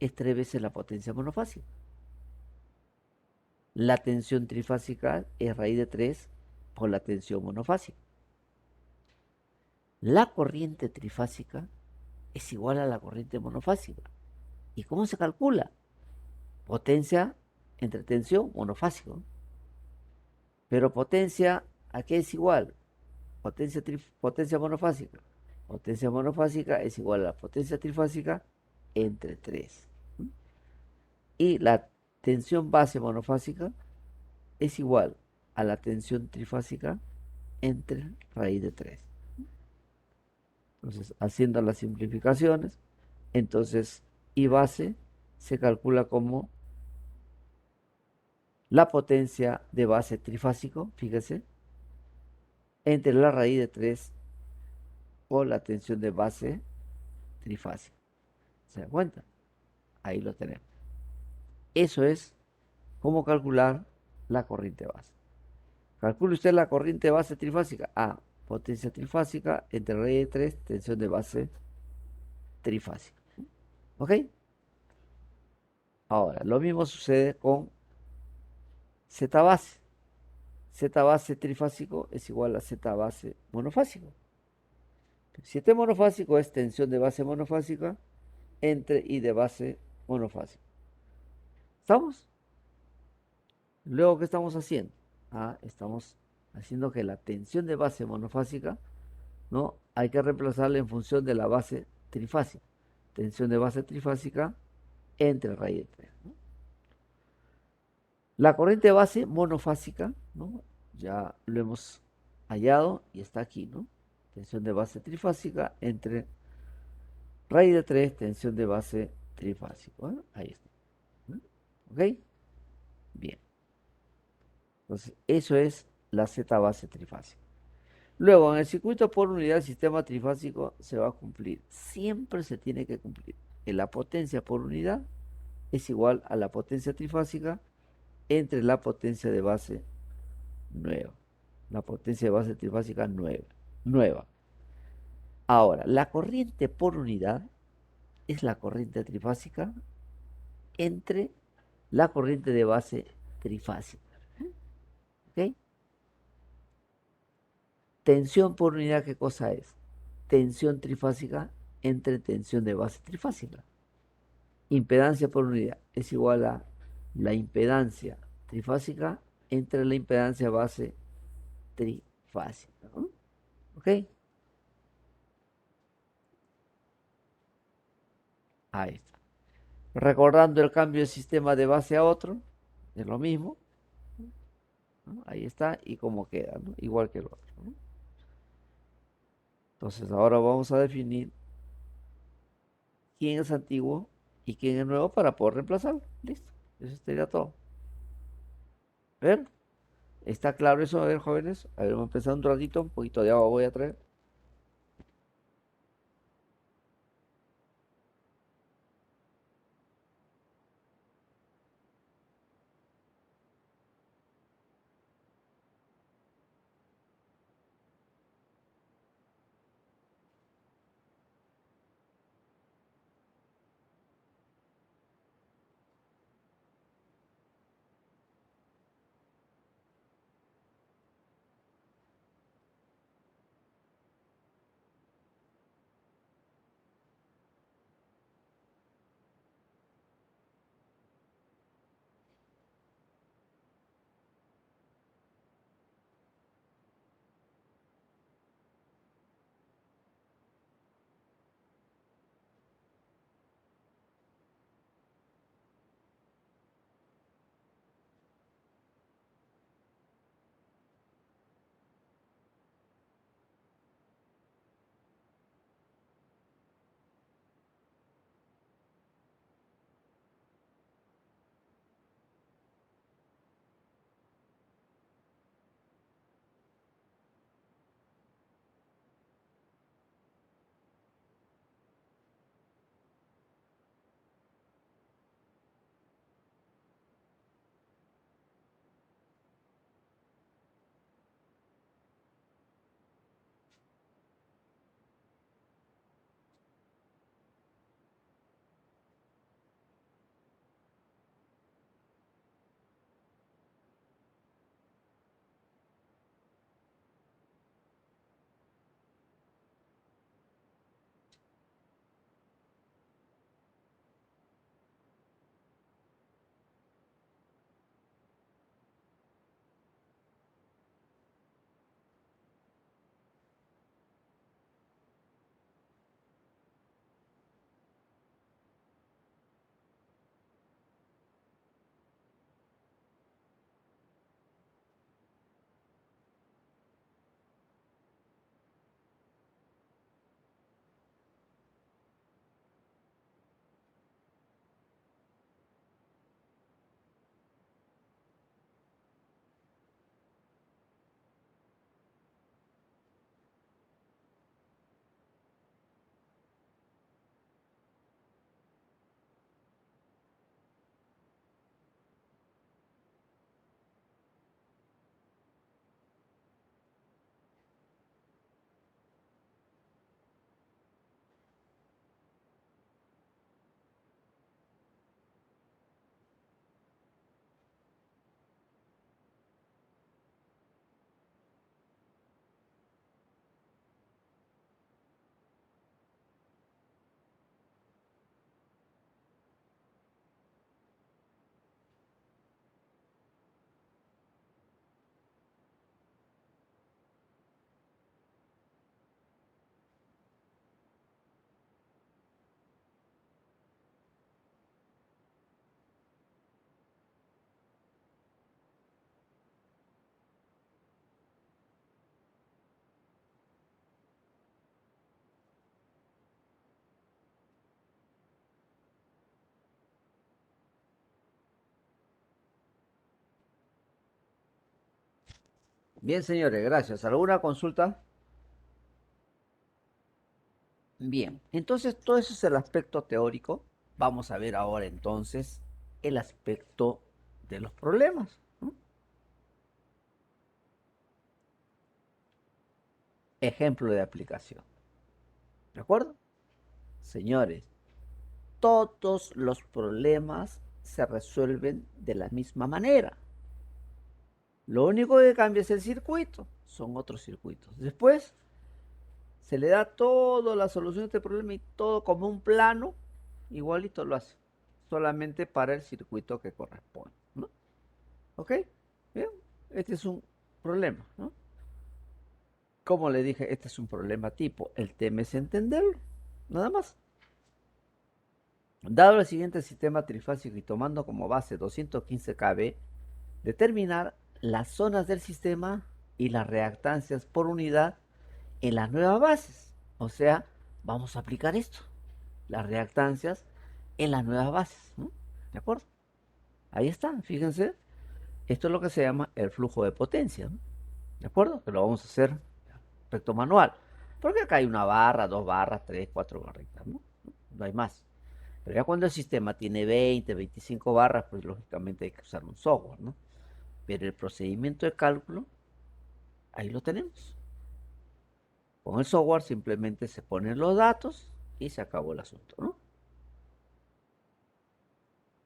A: es 3 veces la potencia monofásica. La tensión trifásica es raíz de 3 por la tensión monofásica. La corriente trifásica es igual a la corriente monofásica. ¿Y cómo se calcula? Potencia entre tensión monofásico. Pero potencia, ¿a qué es igual? Potencia monofásica. Potencia monofásica es igual a la potencia trifásica entre 3. Y la tensión base monofásica es igual a la tensión trifásica entre raíz de 3. Entonces, haciendo las simplificaciones, entonces I base se calcula como la potencia de base trifásico, fíjese, entre la raíz de 3 por la tensión de base trifásica. ¿Se da cuenta? Ahí lo tenemos. Eso es cómo calcular la corriente base. Calcule usted la corriente base trifásica. Potencia trifásica entre raíz de 3, tensión de base trifásica. ¿Ok? Ahora, lo mismo sucede con Z base. Z base trifásico es igual a Z base monofásico. Si este monofásico es tensión de base monofásica entre I de base monofásica. ¿Estamos? Luego, ¿qué estamos haciendo? Estamos haciendo que la tensión de base monofásica, ¿no?, hay que reemplazarla en función de la base trifásica. Tensión de base trifásica entre raíz de 3, ¿no? La corriente base monofásica, ¿no?, ya lo hemos hallado y está aquí, ¿no? Tensión de base trifásica entre raíz de 3, tensión de base trifásica. Bueno, ahí está. ¿Ok? Bien. Entonces, eso es la Z base trifásica. Luego, en el circuito por unidad del sistema trifásico se va a cumplir. Siempre se tiene que cumplir que la potencia por unidad es igual a la potencia trifásica entre la potencia de base nueva. La potencia de base trifásica nueva. Ahora, la corriente por unidad es la corriente trifásica entre la corriente de base trifásica. ¿Ok? Tensión por unidad, ¿qué cosa es? Tensión trifásica entre tensión de base trifásica. Impedancia por unidad es igual a la impedancia trifásica entre la impedancia base trifásica, ¿no? ¿Ok? Ahí está. Recordando el cambio de sistema de base a otro, es lo mismo, ¿no? Ahí está, y cómo queda, ¿no? Igual que el otro, ¿no? Entonces ahora vamos a definir quién es antiguo y quién es nuevo para poder reemplazarlo. Listo. Eso sería todo. A ver, ¿está claro eso? A ver, jóvenes. A ver, vamos a empezar un ratito, un poquito de agua voy a traer. Bien, señores, gracias. ¿Alguna consulta? Bien, entonces todo eso es el aspecto teórico. Vamos a ver ahora entonces el aspecto de los problemas, ¿no? Ejemplo de aplicación. ¿De acuerdo? Señores, todos los problemas se resuelven de la misma manera. Lo único que cambia es el circuito, son otros circuitos. Después se le da toda la solución de este problema y todo como un plano, igualito lo hace, solamente para el circuito que corresponde, ¿no? ¿Ok? Bien, este es un problema, ¿no? Como le dije, este es un problema tipo, el tema es entenderlo, nada más. Dado el siguiente sistema trifásico y tomando como base 215 kb, determinar las zonas del sistema y las reactancias por unidad en las nuevas bases. O sea, vamos a aplicar esto, las reactancias en las nuevas bases, ¿no? ¿De acuerdo? Ahí está, fíjense. Esto es lo que se llama el flujo de potencia, ¿no? ¿De acuerdo? Que lo vamos a hacer respecto manual. Porque acá hay una barra, dos barras, tres, cuatro barritas, ¿no? No hay más. Pero ya cuando el sistema tiene 20, 25 barras, pues lógicamente hay que usar un software, ¿no? Pero el procedimiento de cálculo, ahí lo tenemos. Con el software simplemente se ponen los datos y se acabó el asunto, ¿no?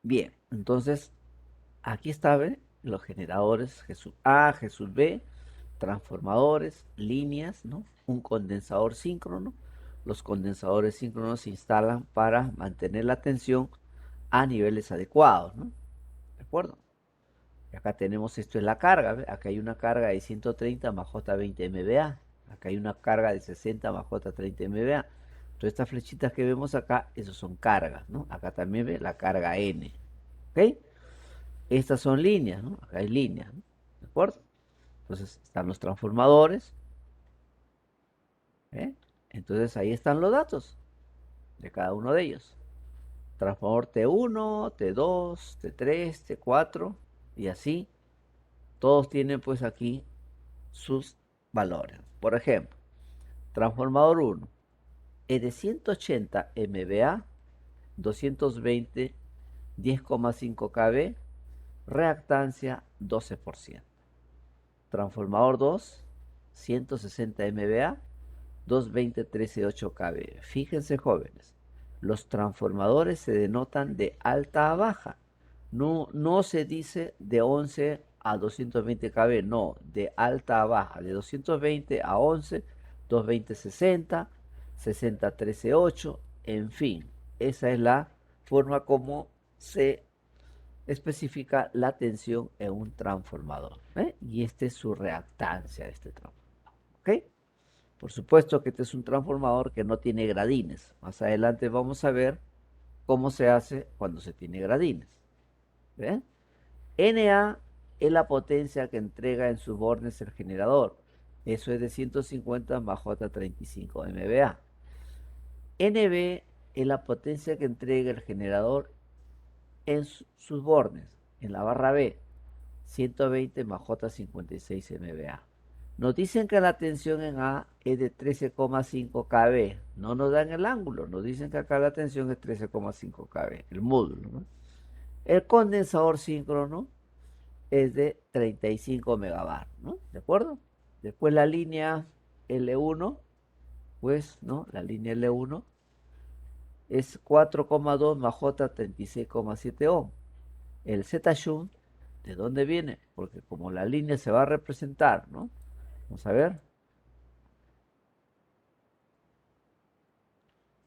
A: Bien, entonces aquí están los generadores G sub A, G sub B, transformadores, líneas, ¿no? Un condensador síncrono. Los condensadores síncronos se instalan para mantener la tensión a niveles adecuados, ¿no? ¿De acuerdo? Y acá tenemos esto es la carga, ¿ve? Acá hay una carga de 130 más J20 MVA. Acá hay una carga de 60 más J30 MVA. Todas estas flechitas que vemos acá, esos son cargas, ¿no? Acá también ve la carga N, ¿ok? Estas son líneas, ¿no? Acá hay líneas, ¿no? ¿De acuerdo? Entonces están los transformadores, ¿eh? Entonces ahí están los datos de cada uno de ellos. Transformador T1, T2, T3, T4 y así. Todos tienen pues aquí sus valores. Por ejemplo, transformador 1 es de 180 MVA, 220, 10,5 kb, reactancia 12%. Transformador 2, 160 MVA, 220, 13,8 kb. Fíjense, jóvenes, los transformadores se denotan de alta a baja. No se dice de 11 a 220 kb, no, de alta a baja, de 220 a 11, 220, 60, 60, 13,8, en fin, esa es la forma como se especifica la tensión en un transformador, ¿eh? Y esta es su reactancia de este transformador, ¿ok? Por supuesto que este es un transformador que no tiene gradines. Más adelante vamos a ver cómo se hace cuando se tiene gradines. ¿Ven? NA es la potencia que entrega en sus bornes el generador. Eso es de 150 más J35 MVA. NB es la potencia que entrega el generador en sus bornes, en la barra B, 120 más J56 MVA. Nos dicen que la tensión en A es de 13,5 kb. No nos dan el ángulo, nos dicen que acá la tensión es 13,5 kb, el módulo, ¿no? El condensador síncrono es de 35 megabar, ¿no? ¿De acuerdo? Después la línea L1, pues, ¿no? La línea L1 es 4,2 más J36,7 ohm. El Z-shunt, ¿de dónde viene? Porque como la línea se va a representar, ¿no? Vamos a ver.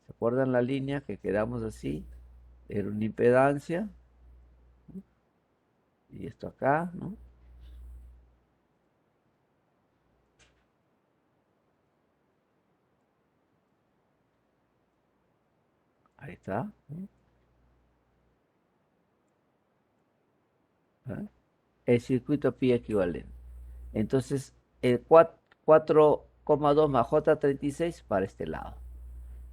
A: ¿Se acuerdan la línea que quedamos así? Era una impedancia. ¿No? Y esto acá, ¿no? Ahí está. ¿No? ¿Ah? El circuito pi equivalente. Entonces, el 4,2 más J36 para este lado.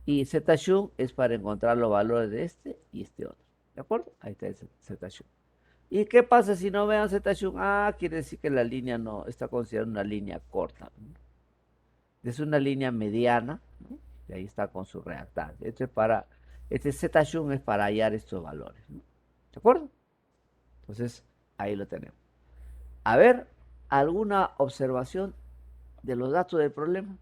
A: Y Z-shunt es para encontrar los valores de este y este otro. ¿De acuerdo? Ahí está el Z-shunt. ¿Y qué pasa si no vean Z-shunt? Ah, quiere decir que la línea no está considerada una línea corta, ¿no? Es una línea mediana, ¿no? Y ahí está con su reactante. Este Z-shunt es para hallar estos valores, ¿no? ¿De acuerdo? Entonces, ahí lo tenemos. A ver, ¿alguna observación de los datos del problema?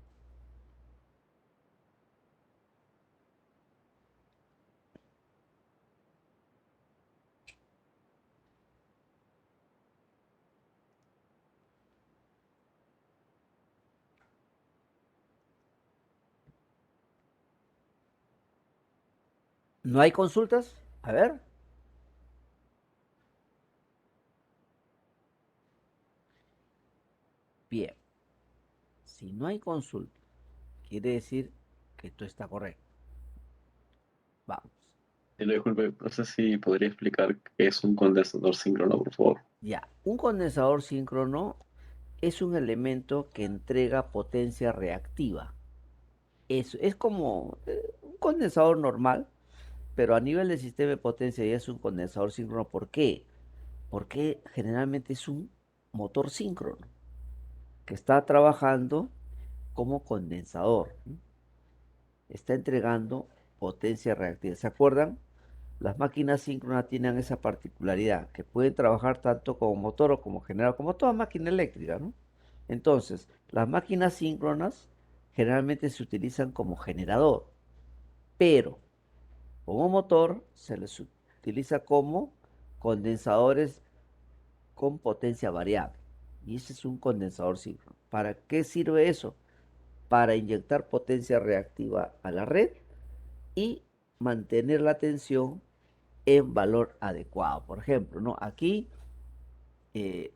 A: ¿No hay consultas? A ver. Bien. Si no hay consulta, quiere decir que esto está correcto. Vamos.
D: Disculpe, no sé si podría explicar qué es un condensador síncrono, por favor.
A: Ya. Un condensador síncrono es un elemento que entrega potencia reactiva. Es como un condensador normal, pero a nivel del sistema de potencia ya es un condensador síncrono. ¿Por qué? Porque generalmente es un motor síncrono que está trabajando como condensador, ¿no? Está entregando potencia reactiva. ¿Se acuerdan? Las máquinas síncronas tienen esa particularidad, que pueden trabajar tanto como motor o como generador, como toda máquina eléctrica, ¿no? Entonces, las máquinas síncronas generalmente se utilizan como generador, pero como motor se les utiliza como condensadores con potencia variable. Y ese es un condensador síncrono. ¿Para qué sirve eso? Para inyectar potencia reactiva a la red y mantener la tensión en valor adecuado. Por ejemplo, ¿no? Aquí,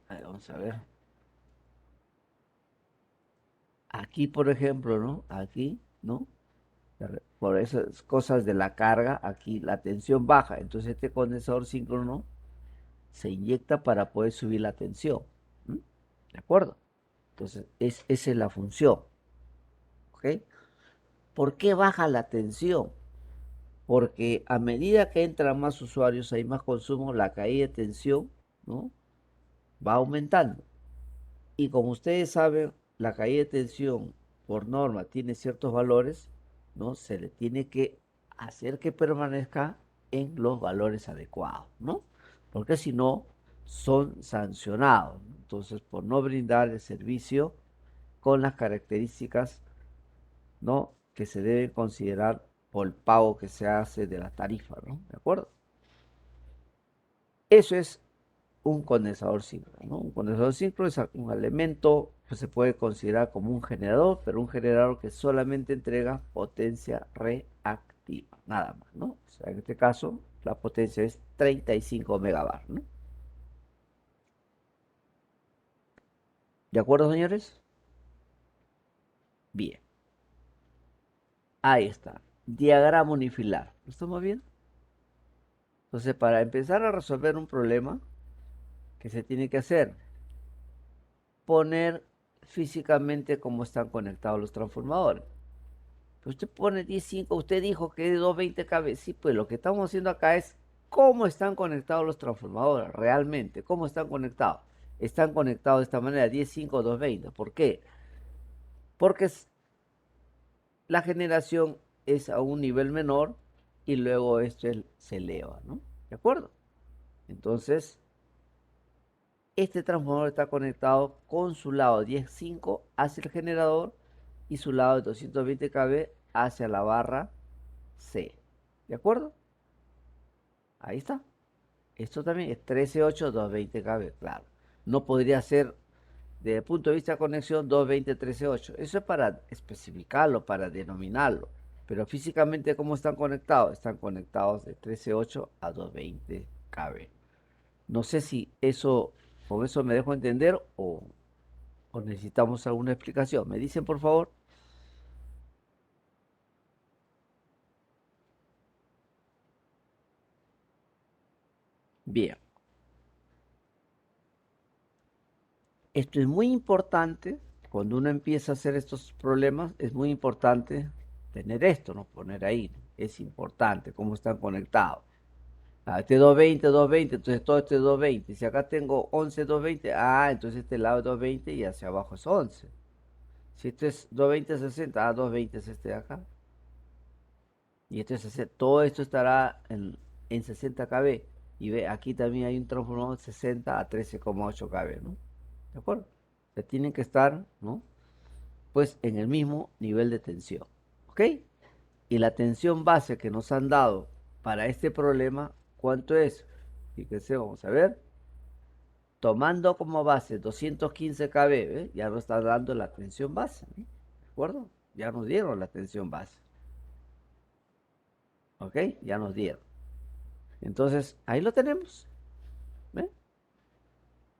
A: vamos a ver. Aquí, por ejemplo, ¿no? Aquí, ¿no? Por esas cosas de la carga, aquí la tensión baja. Entonces este condensador síncrono se inyecta para poder subir la tensión. ¿M? ¿De acuerdo? Entonces, esa es la función. ¿Ok? ¿Por qué baja la tensión? Porque a medida que entran más usuarios, hay más consumo, la caída de tensión, ¿no? Va aumentando. Y como ustedes saben, la caída de tensión por norma tiene ciertos valores, ¿no? Se le tiene que hacer que permanezca en los valores adecuados, ¿no? Porque si no, son sancionados, ¿no? Entonces, por no brindar el servicio con las características, ¿no? Que se deben considerar por el pago que se hace de la tarifa, ¿no? ¿De acuerdo? Eso es un condensador síncrono, ¿no? Un condensador síncrono es un elemento que se puede considerar como un generador, pero un generador que solamente entrega potencia reactiva, nada más, ¿no? O sea, en este caso, la potencia es 35 megabar, ¿no? ¿De acuerdo, señores? Bien. Ahí está. Diagrama unifilar. ¿Lo estamos viendo? Entonces, para empezar a resolver un problema, ¿qué se tiene que hacer? Poner físicamente cómo están conectados los transformadores. Pues usted pone 10.5, usted dijo que es 220 kV. Sí, pues lo que estamos haciendo acá es cómo están conectados los transformadores, realmente, cómo están conectados. Están conectados de esta manera, 10.5, 220. ¿Por qué? Porque la generación es a un nivel menor y luego esto se eleva, ¿no? ¿De acuerdo? Entonces, este transformador está conectado con su lado 10.5 hacia el generador y su lado de 220 kV hacia la barra C. ¿De acuerdo? Ahí está. Esto también es 13.8, 220 kV, claro. No podría ser, desde el punto de vista de conexión, 220, 13.8. Eso es para especificarlo, para denominarlo. Pero físicamente, ¿cómo están conectados? Están conectados de 13.8 a 220 kV. No sé si eso, con eso me dejo entender o necesitamos alguna explicación. ¿Me dicen, por favor? Bien. Esto es muy importante. Cuando uno empieza a hacer estos problemas, es muy importante tener esto, ¿no? Poner ahí. Es importante cómo están conectados. Este 220, 220, entonces todo este es 220. Si acá tengo 11, 220, entonces este lado es 220 y hacia abajo es 11. Si este es 220, 60, 220 es este de acá. Y esto es 60. Todo esto estará en 60 kV. Y ve, aquí también hay un transformador de 60 a 13,8 kV, ¿no? ¿De acuerdo? O sea, tienen que estar, ¿no? Pues en el mismo nivel de tensión. ¿Ok? Y la tensión base que nos han dado para este problema, ¿cuánto es? Fíjense, vamos a ver. Tomando como base 215 kV, ¿ve? Ya nos está dando la tensión base, ¿no? ¿De acuerdo? Ya nos dieron la tensión base. ¿Ok? Ya nos dieron. Entonces, ahí lo tenemos. ¿Ve?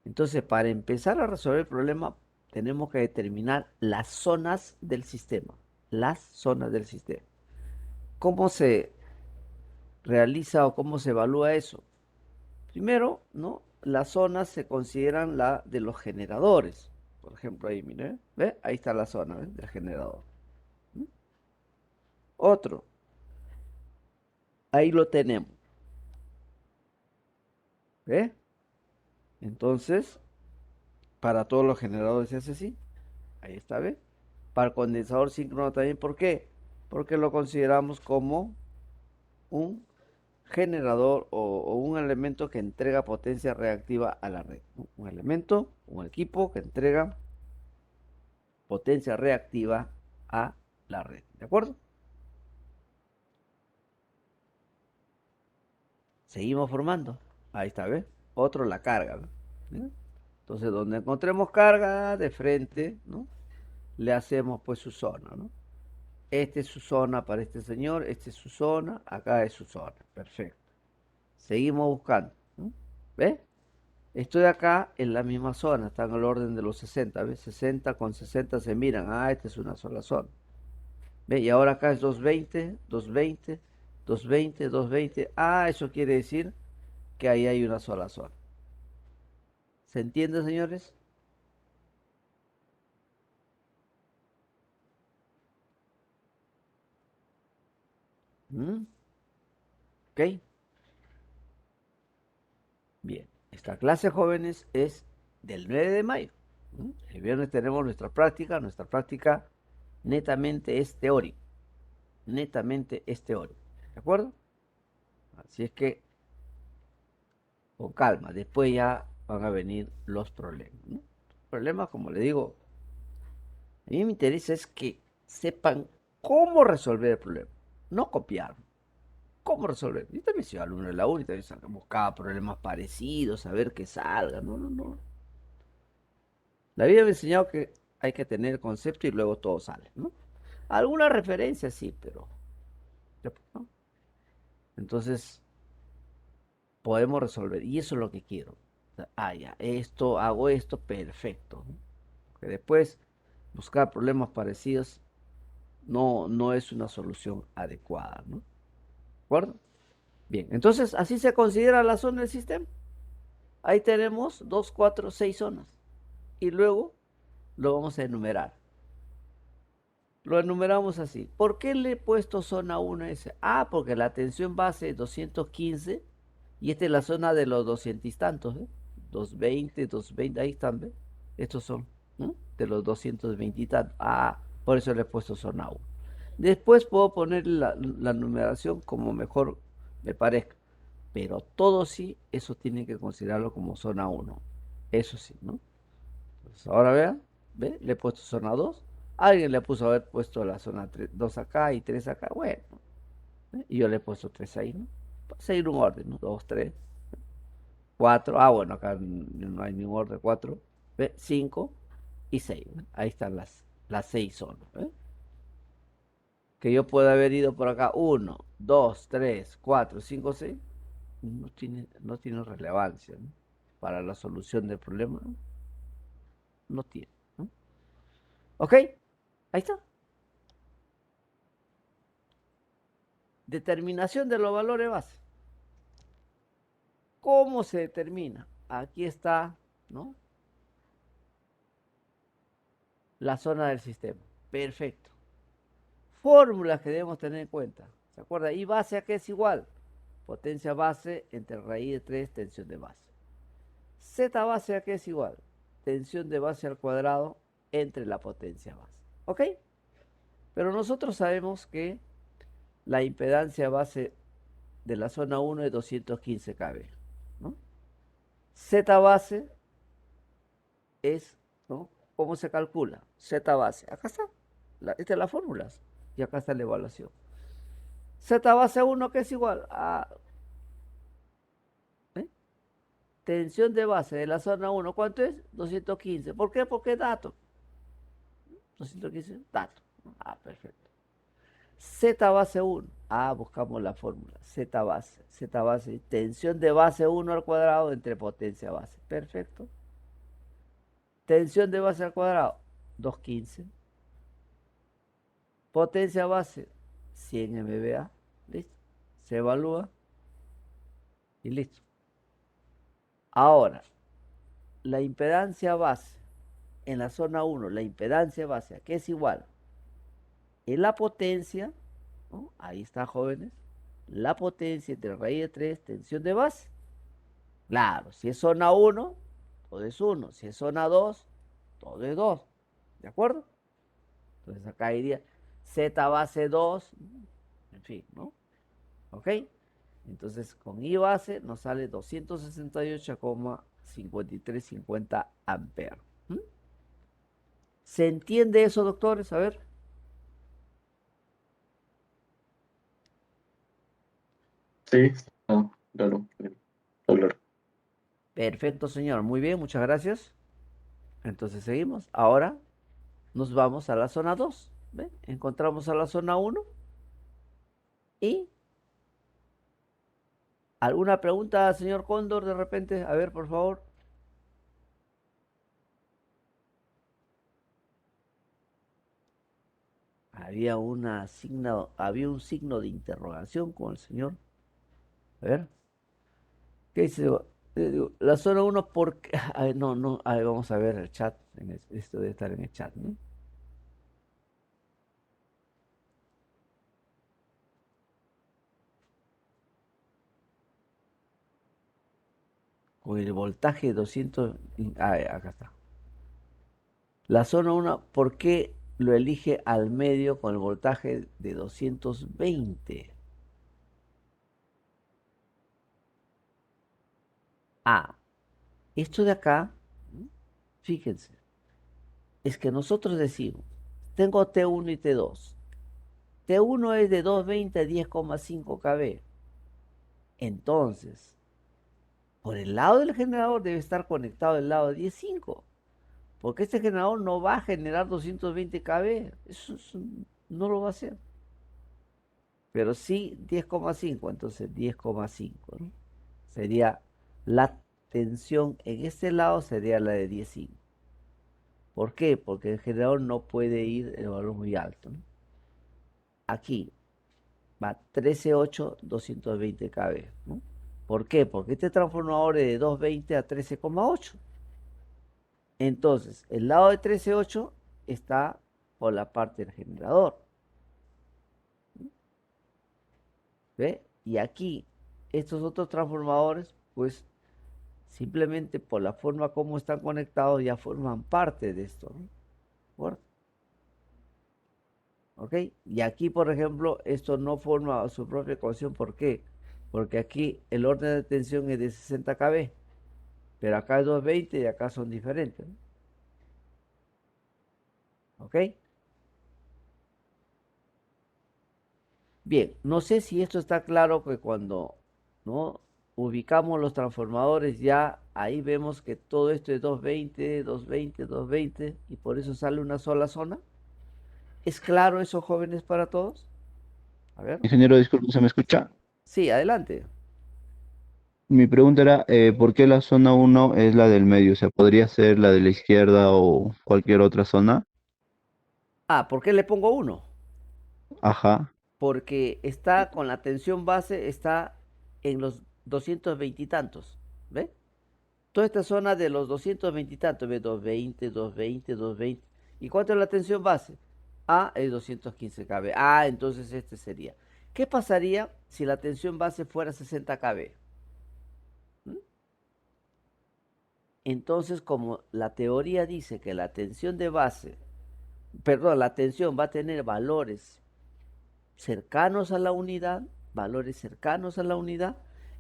A: Entonces, para empezar a resolver el problema, tenemos que determinar las zonas del sistema. Las zonas del sistema. ¿Cómo se realiza o cómo se evalúa eso? Primero, ¿no? Las zonas se consideran la de los generadores. Por ejemplo, ahí, mire, ¿ve? Ahí está la zona, ¿ve? Del generador. ¿Mm? Otro, ahí lo tenemos. ¿Ve? Entonces, para todos los generadores es así. Ahí está, ¿ve? Para el condensador síncrono también, ¿por qué? Porque lo consideramos como un generador o un elemento que entrega potencia reactiva a la red, ¿no? Un elemento, un equipo que entrega potencia reactiva a la red. ¿De acuerdo? Seguimos formando. Ahí está, ¿ves? Otro la carga, ¿no? ¿Eh? Entonces, donde encontremos carga de frente, ¿no? Le hacemos pues su zona, ¿no? Esta es su zona para este señor, esta es su zona, acá es su zona. Perfecto. Seguimos buscando, ¿no? ¿Ves? Estoy acá en la misma zona, está en el orden de los 60, ¿ves? 60 con 60 se miran. Ah, esta es una sola zona. ¿Ves? Y ahora acá es 220, 220, 220, 220. Ah, eso quiere decir que ahí hay una sola zona. ¿Se entiende, señores? ¿Mm? ¿Ok? Bien. Esta clase, jóvenes, es del 9 de mayo. ¿Mm? El viernes tenemos nuestra práctica. Nuestra práctica netamente es teórica. Netamente es teórica. ¿De acuerdo? Así es que, con calma. Después ya van a venir los problemas, ¿no? Problemas, como le digo, a mí me interesa es que sepan cómo resolver el problema, no copiar. ¿Cómo resolver? Yo también soy alumno de la uni, también buscaba problemas parecidos, a ver qué salga. No, no, no. La vida me ha enseñado que hay que tener el concepto y luego todo sale, ¿no? Alguna referencia sí, pero ¿no? Entonces podemos resolver. Y eso es lo que quiero. O sea, ya, esto, hago esto, perfecto, ¿no? Porque después buscar problemas parecidos no es una solución adecuada, ¿no? ¿De acuerdo? Bien, entonces así se considera la zona del sistema. Ahí tenemos 2, 4, 6 zonas. Y luego lo vamos a enumerar. Lo enumeramos así. ¿Por qué le he puesto zona 1 a ese? Ah, porque la tensión base es 215 y esta es la zona de los 200 y tantos, ¿eh? 220, 220, ahí están, ¿ves? Estos son, ¿no? De los 220 y tantos. Ah, por eso le he puesto zona 1. Después puedo poner la numeración como mejor me parezca. Pero todo sí, eso tiene que considerarlo como zona 1. Eso sí, ¿no? Entonces, ahora vean, ¿ve? Le he puesto zona 2. Alguien le puso haber puesto la zona 2 acá y 3 acá. Bueno, ¿eh? Y yo le he puesto 3 ahí, ¿no? Para seguir un orden, ¿no? 2, 3, 4. Ah, bueno, acá no hay ningún orden. 4, ¿ve? 5 y 6. ¿Ve? Ahí están las 6 zonas, ¿ve? Que yo pueda haber ido por acá 1, 2, 3, 4, 5, 6. No tiene relevancia, ¿no? Para la solución del problema, ¿no? No tiene, ¿no? ¿Ok? Ahí está. Determinación de los valores base. ¿Cómo se determina? Aquí está, ¿no? La zona del sistema. Perfecto. Fórmulas que debemos tener en cuenta. ¿Se acuerda? ¿Y base a qué es igual? Potencia base entre raíz de 3, tensión de base. Z base a qué es igual? Tensión de base al cuadrado entre la potencia base. ¿Ok? Pero nosotros sabemos que la impedancia base de la zona 1 es 215 kb, ¿no? Z base es, ¿no? ¿Cómo se calcula? Z base. Acá está. Esta es la fórmula. Y acá está la evaluación. Z base 1, ¿qué es igual? A tensión de base de la zona 1. ¿Cuánto es? 215. ¿Por qué? Porque es dato. 215, dato. Ah, perfecto. Z base 1. buscamos la fórmula. Z base, tensión de base 1 al cuadrado entre potencia base. Perfecto. Tensión de base al cuadrado, 215. Potencia base, 100 MVA. Listo. Se evalúa y listo. Ahora, la impedancia base en la zona 1, la impedancia base, ¿a qué es igual? En la potencia, ¿no? Ahí está, jóvenes. La potencia entre raíz de 3, tensión de base. Claro, si es zona 1, todo es 1. Si es zona 2, todo es 2. ¿De acuerdo? Entonces acá iría Z base 2, en fin, ¿no? ¿Ok? Entonces con I base nos sale 268,5350 amperes. ¿Mm? ¿Se entiende eso, doctores? A ver.
D: Sí, no, claro, claro.
A: Perfecto, señor. Muy bien, muchas gracias. Entonces seguimos. Ahora nos vamos a la zona 2. ¿Ve? Encontramos a la zona 1. ¿Y alguna pregunta, señor Cóndor, de repente? A ver, por favor. Había había un signo de interrogación con el señor. A ver. ¿Qué dice? Digo, la zona 1, ¿por qué? A ver, no, no. A ver, vamos a ver el chat. Esto debe estar en el chat, ¿no? Con el voltaje 200. Acá está. La zona 1, ¿por qué lo elige al medio con el voltaje de 220? Esto de acá, fíjense, es que nosotros decimos, tengo T1 y T2. T1 es de 220 a 10,5 kV. Entonces, por el lado del generador debe estar conectado el lado de 10,5. Porque este generador no va a generar 220 kV. Eso no lo va a hacer. Pero sí 10,5. Entonces 10,5, ¿no? Sería la tensión en este lado, sería la de 10,5. ¿Por qué? Porque el generador no puede ir el valor muy alto, ¿no? Aquí va 13,8, 220 kV, ¿no? ¿Por qué? Porque este transformador es de 220 a 13,8. Entonces, el lado de 13,8 está por la parte del generador. ¿Ve? Y aquí, estos otros transformadores, pues simplemente por la forma como están conectados ya forman parte de esto, ¿no? ¿De acuerdo? ¿Ok? Y aquí, por ejemplo, esto no forma su propia ecuación. ¿Por qué? Porque aquí el orden de tensión es de 60 kV, pero acá es 220 y acá son diferentes, ¿no? ¿Ok? Bien, no sé si esto está claro que cuando, ¿no?, ubicamos los transformadores ya ahí vemos que todo esto es 220, 220, 220 y por eso sale una sola zona. ¿Es claro eso, jóvenes, para todos? A ver.
E: Ingeniero, disculpe, ¿se me escucha?
A: Sí, adelante.
E: Mi pregunta era, ¿por qué la zona 1 es la del medio? O sea, ¿podría ser la de la izquierda o cualquier otra zona?
A: ¿Por qué le pongo 1?
E: Ajá,
A: Porque está con la tensión base, está en los 220 y tantos. ¿Ve? Toda esta zona de los 220 y tantos, ¿ve? 220, 220, 220. ¿Y cuánto es la tensión base? Es 215 kV. Entonces este sería. ¿Qué pasaría si la tensión base fuera 60 kV? ¿Mm? Entonces, como la teoría dice que la tensión de base, perdón, la tensión va a tener valores cercanos a la unidad,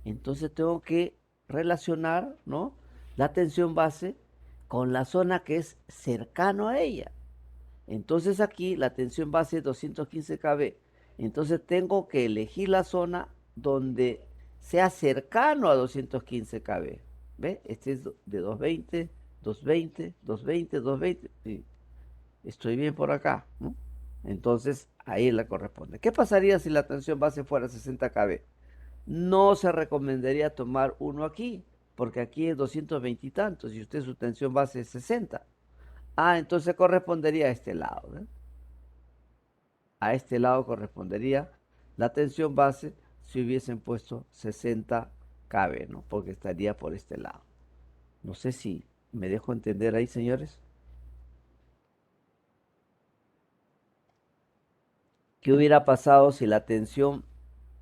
A: entonces tengo que relacionar, ¿no?, la tensión base con la zona que es cercano a ella. Entonces aquí la tensión base es 215 kV. Entonces tengo que elegir la zona donde sea cercano a 215 kV. ¿Ve? Este es de 220, 220, 220, 220. Sí, estoy bien por acá, ¿no? Entonces, ahí le corresponde. ¿Qué pasaría si la tensión base fuera 60 kV? No se recomendaría tomar uno aquí, porque aquí es 220 y tantos, y usted su tensión base es 60. Ah, entonces correspondería a este lado, ¿eh? A este lado correspondería la tensión base si hubiesen puesto 60 kV, ¿no? Porque estaría por este lado. No sé si me dejo entender ahí, señores. ¿Qué hubiera pasado si la tensión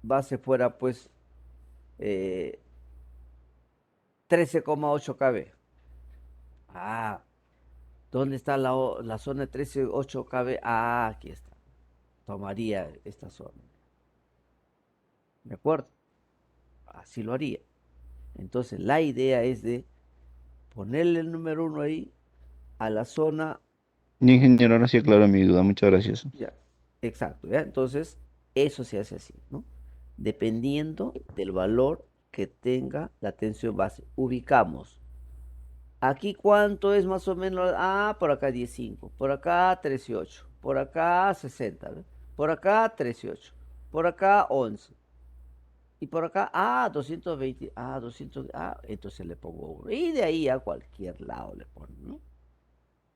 A: base fuera, pues, 13,8 kV? Ah, ¿dónde está la zona de 13,8 kV? Ah, aquí está. Tomaría esta zona. ¿De acuerdo? Así lo haría. Entonces, la idea es de ponerle el número 1 ahí a la zona.
E: Ingeniero, ahora sí aclaró mi duda. Muchas gracias.
A: Ya, exacto, ¿ya? Entonces, eso se hace así, ¿no? Dependiendo del valor que tenga la tensión base. Ubicamos. Aquí cuánto es más o menos. Ah, por acá 15, por acá 13,8, por acá 60, ¿ve? Por acá 13,8, por acá 11. Y por acá, 220, 200, entonces le pongo uno. Y de ahí a cualquier lado le pongo, ¿no?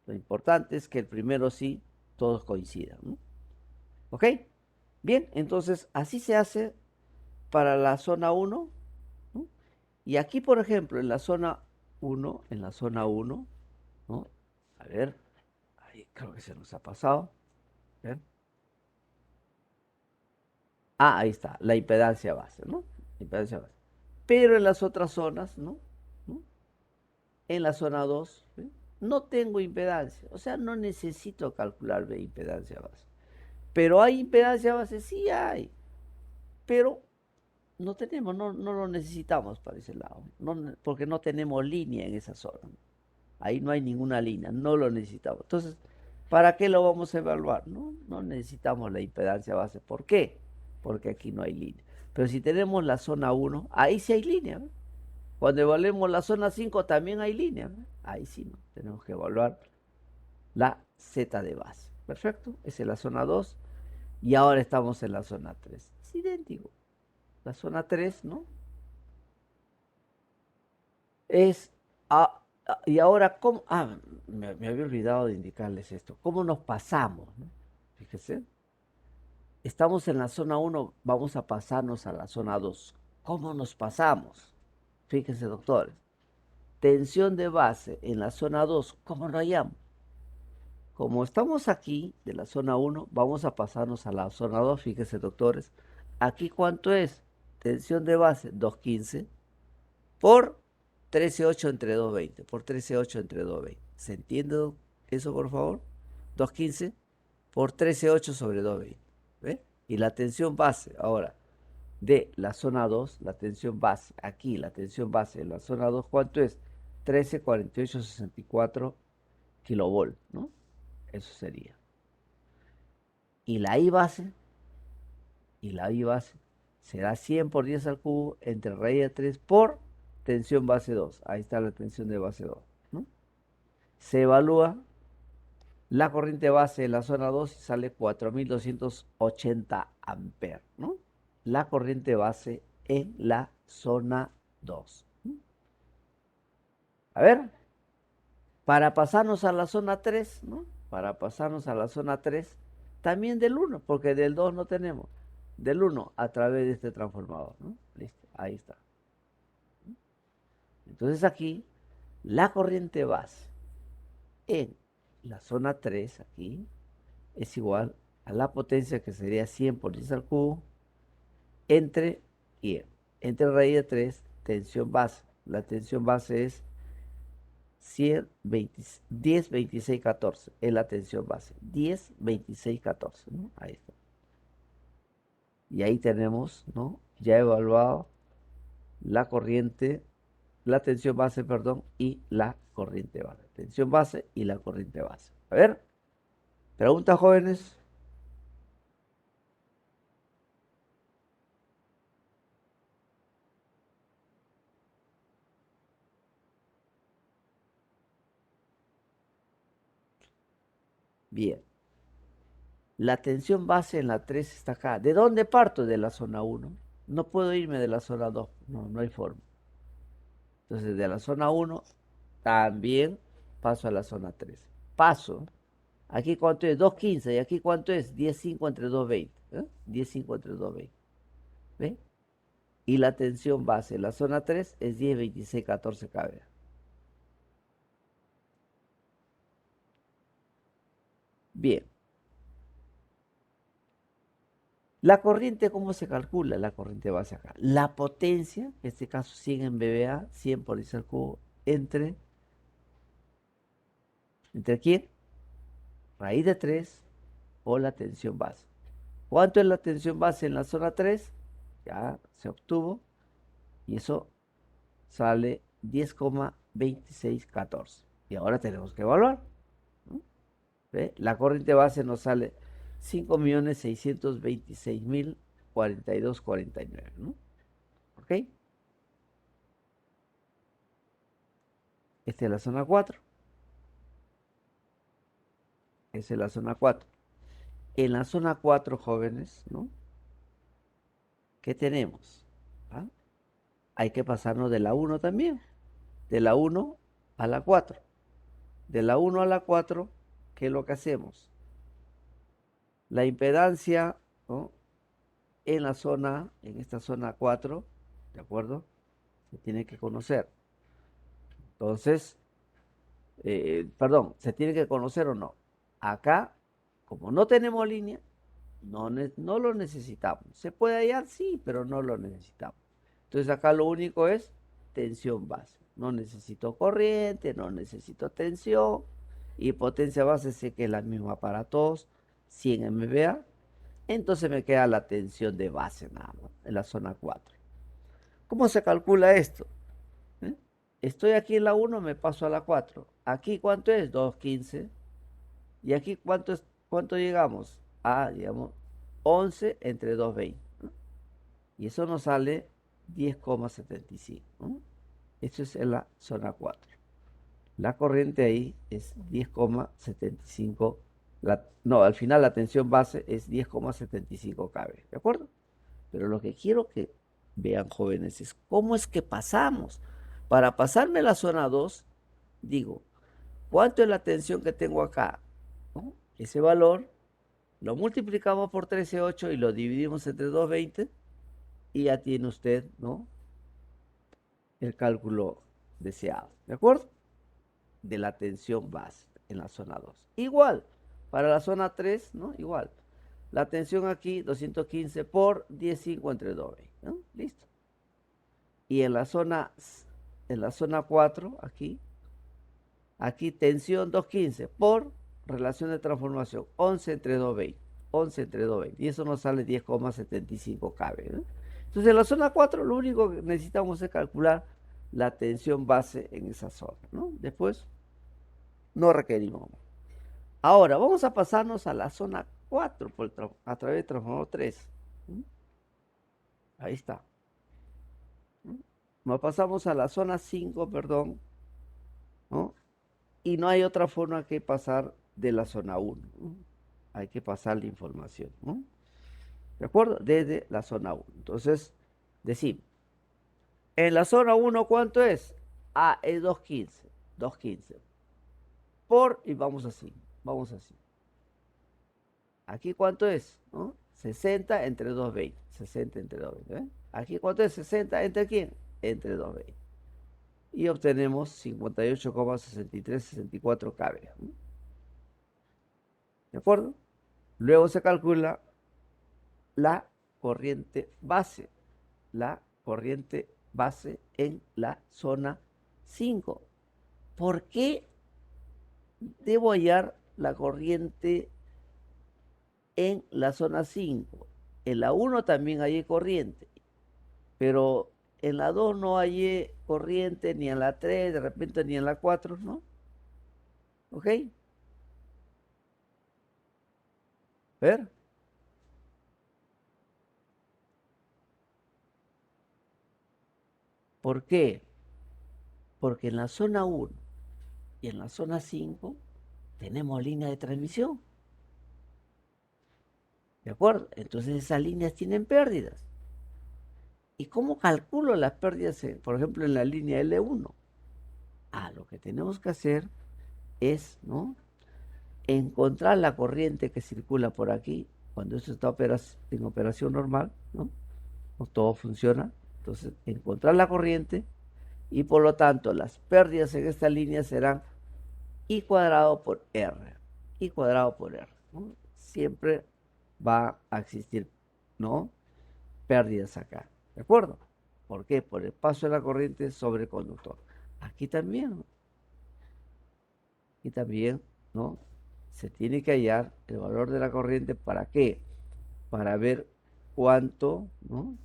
A: Lo importante es que el primero sí, todos coincidan, ¿no? ¿Ok? Bien, entonces así se hace para la zona 1, ¿no? Y aquí, por ejemplo, en la zona 1, ¿no? A ver, ahí creo que se nos ha pasado. A ver. Ahí está, la impedancia base, ¿no? Impedancia base. Pero en las otras zonas, ¿no? ¿No? En la zona 2, ¿sí? No tengo impedancia, o sea, no necesito calcular de impedancia base. Pero hay impedancia base, sí hay, pero no tenemos, no lo necesitamos para ese lado, porque no tenemos línea en esa zona. Ahí no hay ninguna línea, no lo necesitamos. Entonces, ¿para qué lo vamos a evaluar? No necesitamos la impedancia base. ¿Por qué? Porque aquí no hay línea. Pero si tenemos la zona 1, ahí sí hay línea, ¿no? Cuando evaluemos la zona 5 también hay línea, ¿no? Ahí sí no, tenemos que evaluar la Z de base. Perfecto, esa es la zona 2 y ahora estamos en la zona 3. Es idéntico. La zona 3, ¿no? Es, y ahora, ¿cómo? Me había olvidado de indicarles esto. ¿Cómo nos pasamos, no? Fíjese. Estamos en la zona 1, vamos a pasarnos a la zona 2. ¿Cómo nos pasamos? Fíjense, doctores. Tensión de base en la zona 2, ¿cómo lo hallamos? Como estamos aquí de la zona 1, vamos a pasarnos a la zona 2, fíjense, doctores. ¿Aquí cuánto es? Tensión de base, 215 por 13,8 entre 220, por 13,8 entre 220. ¿Se entiende eso, por favor? 215 por 13,8 sobre 220. ¿Ve? Y la tensión base, ahora, de la zona 2, la tensión base, aquí la tensión base de la zona 2, ¿cuánto es? 13,4864 kilovolt, ¿no? Eso sería. Y la I base, será 100 por 10 al cubo entre raíz de 3 por tensión base 2. Ahí está la tensión de base 2, ¿no? Se evalúa la corriente base de la zona 2 y sale 4280 amperes, ¿no? La corriente base en la zona 2. A ver, para pasarnos a la zona 3, ¿no? Para pasarnos a la zona 3, también del 1, porque del 2 no tenemos. Del 1 a través de este transformador, ¿no? Listo, ahí está. Entonces aquí, la corriente base en la zona 3, aquí, es igual a la potencia que sería 100 por 10 al cubo entre, y entre raíz de 3, tensión base. La tensión base es 10, 26, 14 es la tensión base. 10, 26, 14, ¿no? Ahí está. Y ahí tenemos, ¿no? Ya evaluado la corriente, la tensión base, perdón, y la corriente base. Tensión base y la corriente base. A ver, preguntas, jóvenes. Bien. La tensión base en la 3 está acá. ¿De dónde parto? De la zona 1. No puedo irme de la zona 2. No, no hay forma. Entonces, de la zona 1 también paso a la zona 3. Paso. Aquí cuánto es 2.15 y aquí cuánto es 10.5 entre 2.20. 10.5 entre 2.20. ¿Ve? Y la tensión base en la zona 3 es 10.26.14 kV. Bien. La corriente, ¿cómo se calcula? La corriente base acá. La potencia, en este caso 100 en VBA, 100 por Isar cubo, ¿entre quién? Raíz de 3 o la tensión base. ¿Cuánto es la tensión base en la zona 3? Ya se obtuvo. Y eso sale 10,2614. Y ahora tenemos que evaluar. ¿No? ¿Ve? La corriente base nos sale 5.626.042,49. ¿No? ¿Ok? Esta es la zona 4. Esa es la zona 4. En la zona 4, jóvenes, ¿no? ¿Qué tenemos? ¿Ah? Hay que pasarnos de la 1 también. De la 1 a la 4. De la 1 a la 4, ¿qué es lo que hacemos? La impedancia, ¿no? En esta zona 4, ¿de acuerdo? Se tiene que conocer. Entonces, perdón, ¿se tiene que conocer o no? Acá, como no tenemos línea, no lo necesitamos. ¿Se puede hallar? Sí, pero no lo necesitamos. Entonces acá lo único es tensión base. No necesito corriente, no necesito tensión. Y potencia base sé que es la misma para todos, 100 MVA. Entonces me queda la tensión de base nada más, en la zona 4. ¿Cómo se calcula esto? ¿Eh? Estoy aquí en la 1, me paso a la 4. ¿Aquí cuánto es? 2.15. ¿Y aquí cuánto llegamos? Llegamos 11 entre 2.20. ¿No? Y eso nos sale 10,75. ¿No? Esto es en la zona 4. La corriente ahí es 10,75. No, al final la tensión base es 10,75 kV. ¿De acuerdo? Pero lo que quiero que vean, jóvenes, es cómo es que pasamos. Para pasarme la zona 2, digo, ¿cuánto es la tensión que tengo acá? ¿No? Ese valor lo multiplicamos por 13,8 y lo dividimos entre 220 y ya tiene usted, ¿no? El cálculo deseado. ¿De acuerdo? De la tensión base en la zona 2. Igual, para la zona 3, ¿no? Igual. La tensión aquí, 215 por 10,5 entre 220, ¿no? Listo. Y en la zona 4, aquí tensión 215 por relación de transformación, 11 entre 220, 11 entre 220. Y eso nos sale 10,75 kV, ¿no? Entonces en la zona 4 lo único que necesitamos es calcular la tensión base en esa zona, ¿no? Después no requerimos. Ahora, vamos a pasarnos a la zona 4 a través del transformador 3. ¿Mm? Ahí está. ¿Mm? Nos pasamos a la zona 5, perdón, ¿no? Y no hay otra forma que pasar de la zona 1. ¿No? Hay que pasar la información, ¿no? ¿De acuerdo? Desde la zona 1. Entonces, decimos, en la zona 1, ¿cuánto es? Es 215. 215. Y vamos así. Aquí cuánto es, ¿no? 60 entre 220. 60 entre 220. ¿Eh? Aquí cuánto es 60 entre quién? Entre 220. Y obtenemos 58,6364 kV. ¿No? ¿De acuerdo? Luego se calcula la corriente base. La corriente base en la zona 5. ¿Por qué debo hallar la corriente en la zona 5? En la 1 también hay corriente, pero en la 2 no hay corriente, ni en la 3, de repente ni en la 4, ¿no? ¿Ok? Ver. ¿Por qué? Porque en la zona 1 y en la zona 5 tenemos línea de transmisión. ¿De acuerdo? Entonces esas líneas tienen pérdidas. ¿Y cómo calculo las pérdidas, por ejemplo, en la línea L1? Lo que tenemos que hacer es, ¿no?, encontrar la corriente que circula por aquí, cuando esto está en operación normal, ¿no? Todo funciona. Entonces, encontrar la corriente y por lo tanto las pérdidas en esta línea serán I cuadrado por R. I cuadrado por R, ¿no? Siempre va a existir, ¿no?, pérdidas acá. ¿De acuerdo? ¿Por qué? Por el paso de la corriente sobre el conductor. Aquí también, ¿no? Y también, ¿no?, se tiene que hallar el valor de la corriente. ¿Para qué? Para ver cuánto, ¿no?,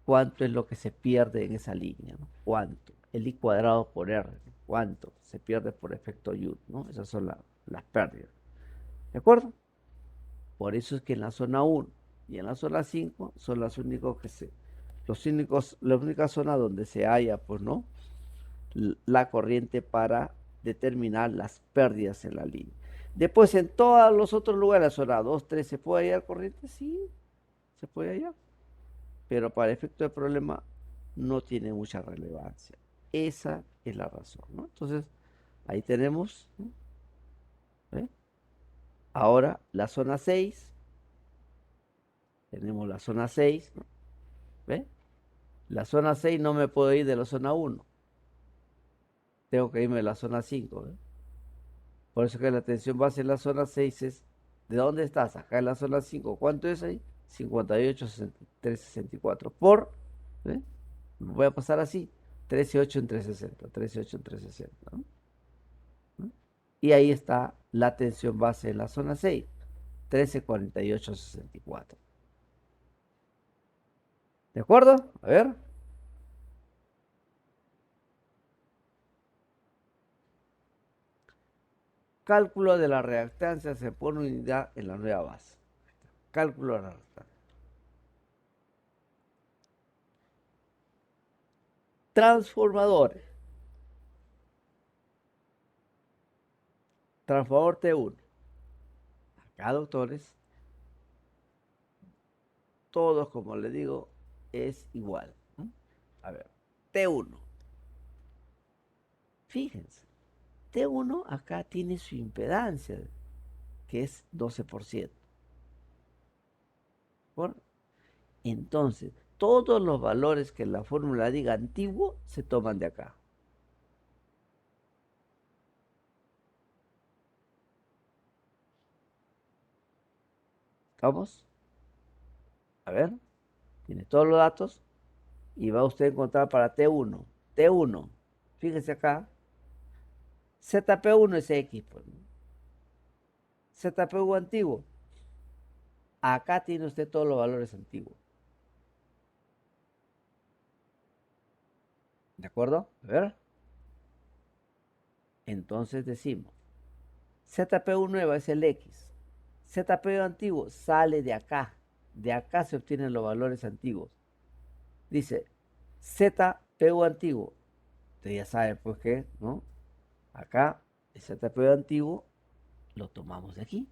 A: cuánto es lo que se pierde en esa línea, ¿no? Cuánto. El I cuadrado por R. Cuánto se pierde por efecto Joule, ¿no? Esas son las pérdidas. ¿De acuerdo? Por eso es que en la zona 1 y en la zona 5 son las únicos la única zona donde se halla, pues, ¿no?, la corriente para determinar las pérdidas en la línea. Después, en todos los otros lugares, zona 2, 3, ¿se puede hallar corriente? Sí, se puede hallar. Pero para efecto de problema no tiene mucha relevancia. Esa es la razón, ¿no? Entonces, ahí tenemos, ¿no?, ¿ve? Ahora, la zona 6. Tenemos la zona 6, ¿no? ¿Ve? La zona 6 no me puedo ir de la zona 1. Tengo que irme de la zona 5, ¿ve? Por eso que la tensión base en la zona 6 es, ¿de dónde estás? Acá en la zona 5. ¿Cuánto es ahí? 58,63,64 por, ¿ve? Voy a pasar así, 13,8 en 360, 13,8 en 360, ¿no? ¿no? Y ahí está la tensión base en la zona 6, 13,48,64. ¿De acuerdo? A ver. Cálculo de la reactancia se pone unidad en la nueva base. Cálculo de la reactancia. Transformadores. Transformador T1. Acá, doctores, todos, como les digo, es igual, ¿no? A ver, T1. Fíjense, T1 acá tiene su impedancia, que es 12%. ¿Por? Entonces, todos los valores que la fórmula diga antiguo se toman de acá. ¿Vamos? A ver, tiene todos los datos y va usted a encontrar para T1. T1, fíjese acá, ZP1 es X, pues, ¿no? ZPU antiguo. Acá tiene usted todos los valores antiguos. ¿De acuerdo? A ver. Entonces decimos, ZPU nueva es el X. ZPU antiguo sale de acá. De acá se obtienen los valores antiguos. Dice, ZPU antiguo. Usted ya sabe, pues, que, ¿no? Acá, el ZPU antiguo lo tomamos de aquí.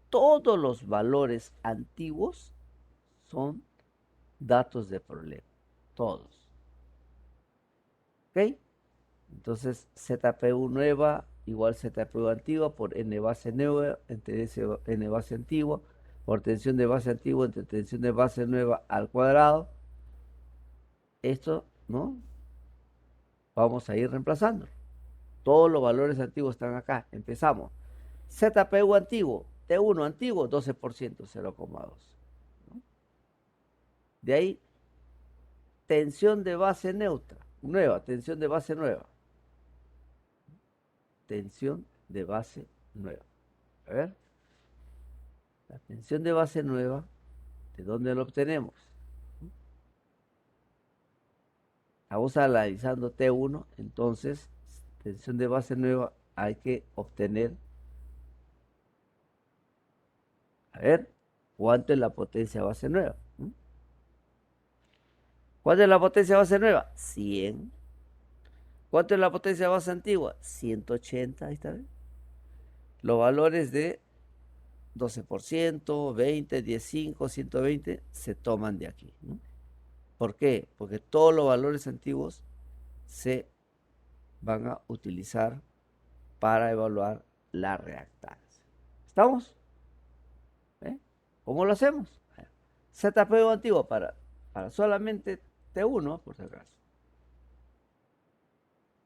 A: Todos los valores antiguos son datos de problema. Todos. ¿Ok? Entonces, ZPU nueva igual ZPU antigua por N base nueva entre N base antigua por tensión de base antigua entre tensión de base nueva al cuadrado. Esto, ¿no?, vamos a ir reemplazando. Todos los valores antiguos están acá. Empezamos. ZPU antiguo, T1 antiguo, 12%, 0,2. ¿no? De ahí, tensión de base neutra, nueva, tensión de base nueva. Tensión de base nueva. A ver. La tensión de base nueva, ¿de dónde la obtenemos? Vamos analizando T1, entonces, tensión de base nueva hay que obtener, a ver, ¿cuánto es la potencia base nueva? ¿Cuánto es la potencia base nueva? 100. ¿Cuánto es la potencia base antigua? 180, ahí está bien. Los valores de 12%, 20, 15, 120, se toman de aquí, ¿no? ¿Por qué? Porque todos los valores antiguos se van a utilizar para evaluar la reactancia. ¿Estamos? ¿Eh? ¿Cómo lo hacemos? ZPU antiguo para solamente T1, por si acaso.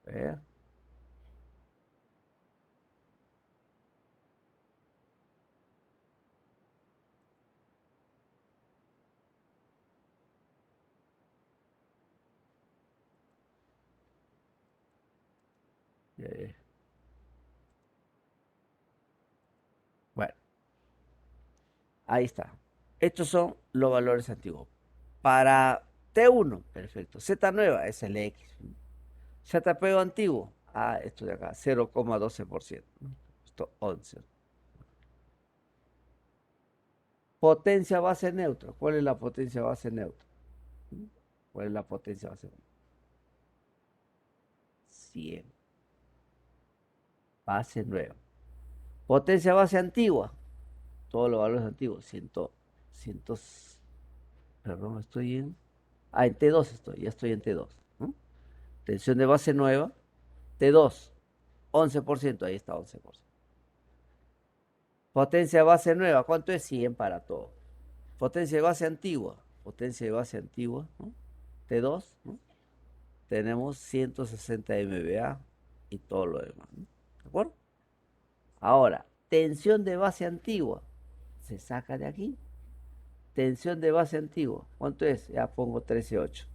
A: ¿Eh? Bueno, ahí está. Estos son los valores antiguos. Para T1, perfecto. Z nueva es el X. ZPO antiguo, esto de acá, 0,12%. Esto 11. Potencia base neutra. ¿Cuál es la potencia base neutra? ¿Cuál es la potencia base neutra? 100. Base nueva. Potencia base antigua. Todos los valores antiguos. 100. Perdón, estoy en... en T2 estoy. Ya estoy en T2. ¿No? Tensión de base nueva. T2. 11%. Ahí está, 11%. Potencia base nueva. ¿Cuánto es? 100 para todo. Potencia de base antigua. Potencia de base antigua. ¿No? T2. ¿No? Tenemos 160 MVA y todo lo demás. ¿No? ¿De acuerdo? Ahora, tensión de base antigua. Se saca de aquí. Tensión de base antigua. ¿Cuánto es? Ya pongo 13.8.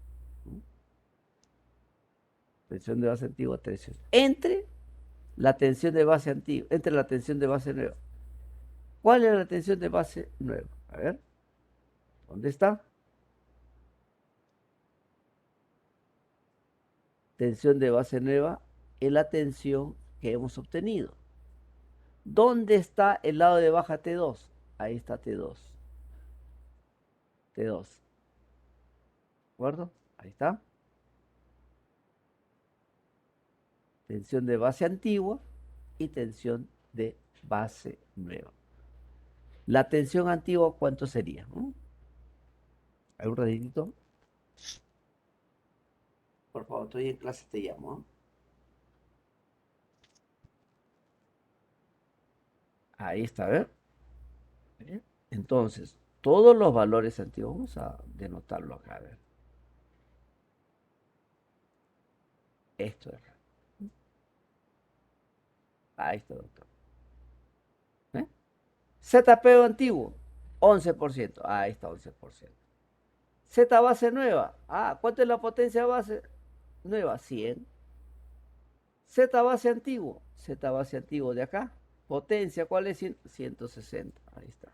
A: ¿No? Tensión de base antigua, 13.8. Entre la tensión de base antigua, entre la tensión de base nueva. ¿Cuál es la tensión de base nueva? A ver. ¿Dónde está? Tensión de base nueva es la tensión que hemos obtenido. ¿Dónde está el lado de baja T2? Ahí está T2. T2. ¿De acuerdo? Ahí está. Tensión de base antigua y tensión de base nueva. La tensión antigua, ¿cuánto sería? ¿Hay un ratito? Por favor, estoy en clase, te llamo. Ahí está, a ver. Entonces, todos los valores antiguos, vamos a denotarlo acá, a ver. Esto es. Ahí está, doctor. ZPO antiguo, 11%. Ahí está, 11%. Z base nueva. ¿Cuánto es la potencia base nueva? 100. Z base antiguo. Z base antiguo de acá. Potencia, ¿cuál es? 160. Ahí está.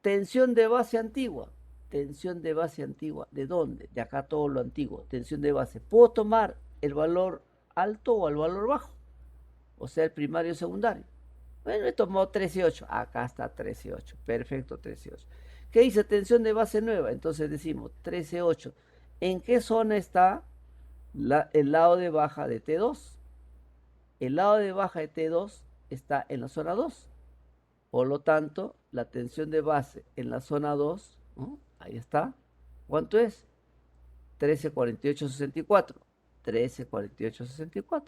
A: Tensión de base antigua. Tensión de base antigua. ¿De dónde? De acá todo lo antiguo. Tensión de base. ¿Puedo tomar el valor alto o el valor bajo? O sea, el primario o secundario. Bueno, he tomado 13.8. Acá está 13.8. Perfecto, 13.8. ¿Qué dice? Tensión de base nueva. Entonces decimos 13.8. ¿En qué zona está el lado de baja de T2? El lado de baja de T2 está en la zona 2. Por lo tanto, la tensión de base en la zona 2, ¿no? Ahí está. ¿Cuánto es? 13.48.64. 13.48.64.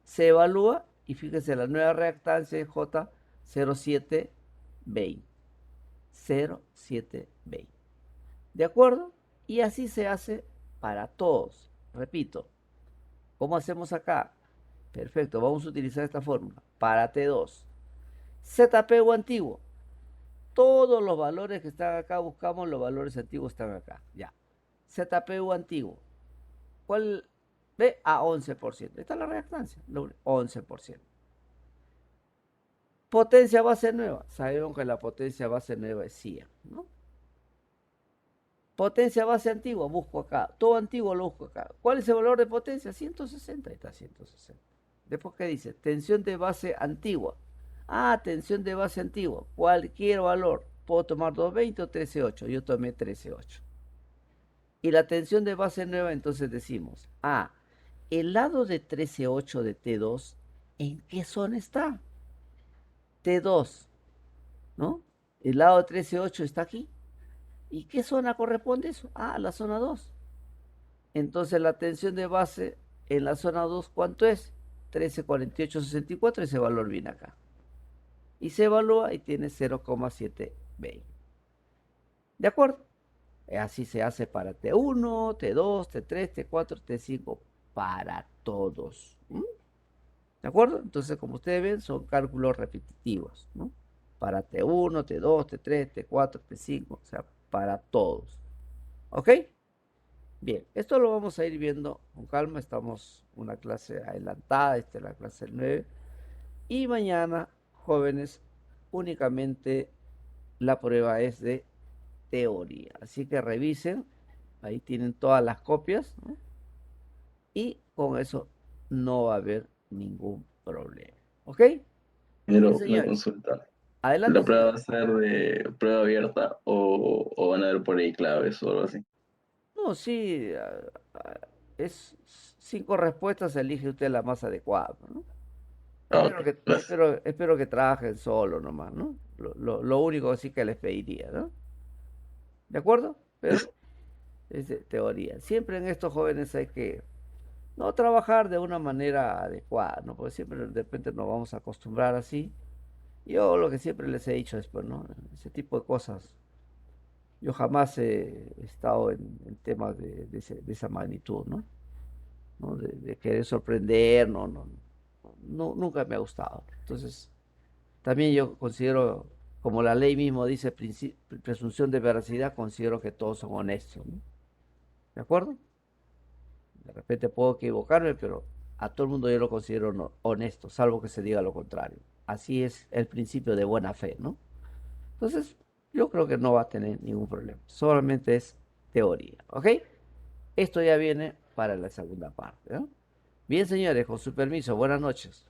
A: Se evalúa y fíjese la nueva reactancia de J0720. 0720. ¿De acuerdo? Y así se hace para todos. Repito, ¿cómo hacemos acá? Perfecto, vamos a utilizar esta fórmula. Para T2. ZPU antiguo. Todos los valores que están acá, buscamos los valores antiguos están acá. Ya. ZPU antiguo. ¿Cuál? Ve a 11%. Esta es la reactancia. 11%. Potencia base nueva. Sabemos que la potencia base nueva es 100, ¿no? Potencia base antigua, busco acá. Todo antiguo lo busco acá. ¿Cuál es el valor de potencia? 160. Ahí está 160. Después, ¿qué dice? Tensión de base antigua. Tensión de base antigua. Cualquier valor. Puedo tomar 220 o 13.8. Yo tomé 13.8. Y la tensión de base nueva, entonces decimos, el lado de 13.8 de T2, ¿en qué zona está? T2, ¿no? El lado de 13,8 está aquí. ¿Y qué zona corresponde eso? Ah, la zona 2. Entonces la tensión de base en la zona 2, ¿cuánto es? 13,4864, ese valor viene acá. Y se evalúa y tiene 0,720. ¿De acuerdo? Así se hace para T1, T2, T3, T4, T5, para todos. ¿De acuerdo? Entonces, como ustedes ven, son cálculos repetitivos, ¿no? Para T1, T2, T3, T4, T5, o sea, para todos. ¿Ok? Bien, esto lo vamos a ir viendo con calma. Estamos en una clase adelantada, esta es la clase 9. Y mañana, jóvenes, únicamente la prueba es de teoría. Así que revisen, ahí tienen todas las copias, ¿no? Y con eso no va a haber ningún problema. ¿Ok?
D: Pero
A: Bien,
D: una
A: señores.
D: consulta.
A: Adelante,
D: ¿La prueba va
A: señor.
D: a ser de prueba abierta o van a ver por ahí claves o algo así?
A: No, sí, es 5 respuestas, elige usted la más adecuada, ¿no?
D: Ah, ok, gracias.
A: Espero que trabajen solo nomás, ¿no? Lo único sí que les pediría, ¿no? ¿De acuerdo?
D: Es-
A: Pero es de teoría. Siempre en estos jóvenes hay que no trabajar de una manera adecuada, ¿no? Porque siempre de repente nos vamos a acostumbrar así. Yo lo que siempre les he dicho es, pues, ¿no? Ese tipo de cosas. Yo jamás he estado en temas de esa magnitud, ¿no? ¿No? De querer sorprender, no, nunca me ha gustado. Entonces, también yo considero, como la ley mismo dice, presunción de veracidad, considero que todos son honestos, ¿no? ¿De acuerdo? De repente puedo equivocarme, pero a todo el mundo yo lo considero honesto, salvo que se diga lo contrario. Así es el principio de buena fe, ¿no? Entonces, yo creo que no va a tener ningún problema. Solamente es teoría, ¿ok? Esto ya viene para la segunda parte, ¿no? Bien, señores, con su permiso, buenas noches.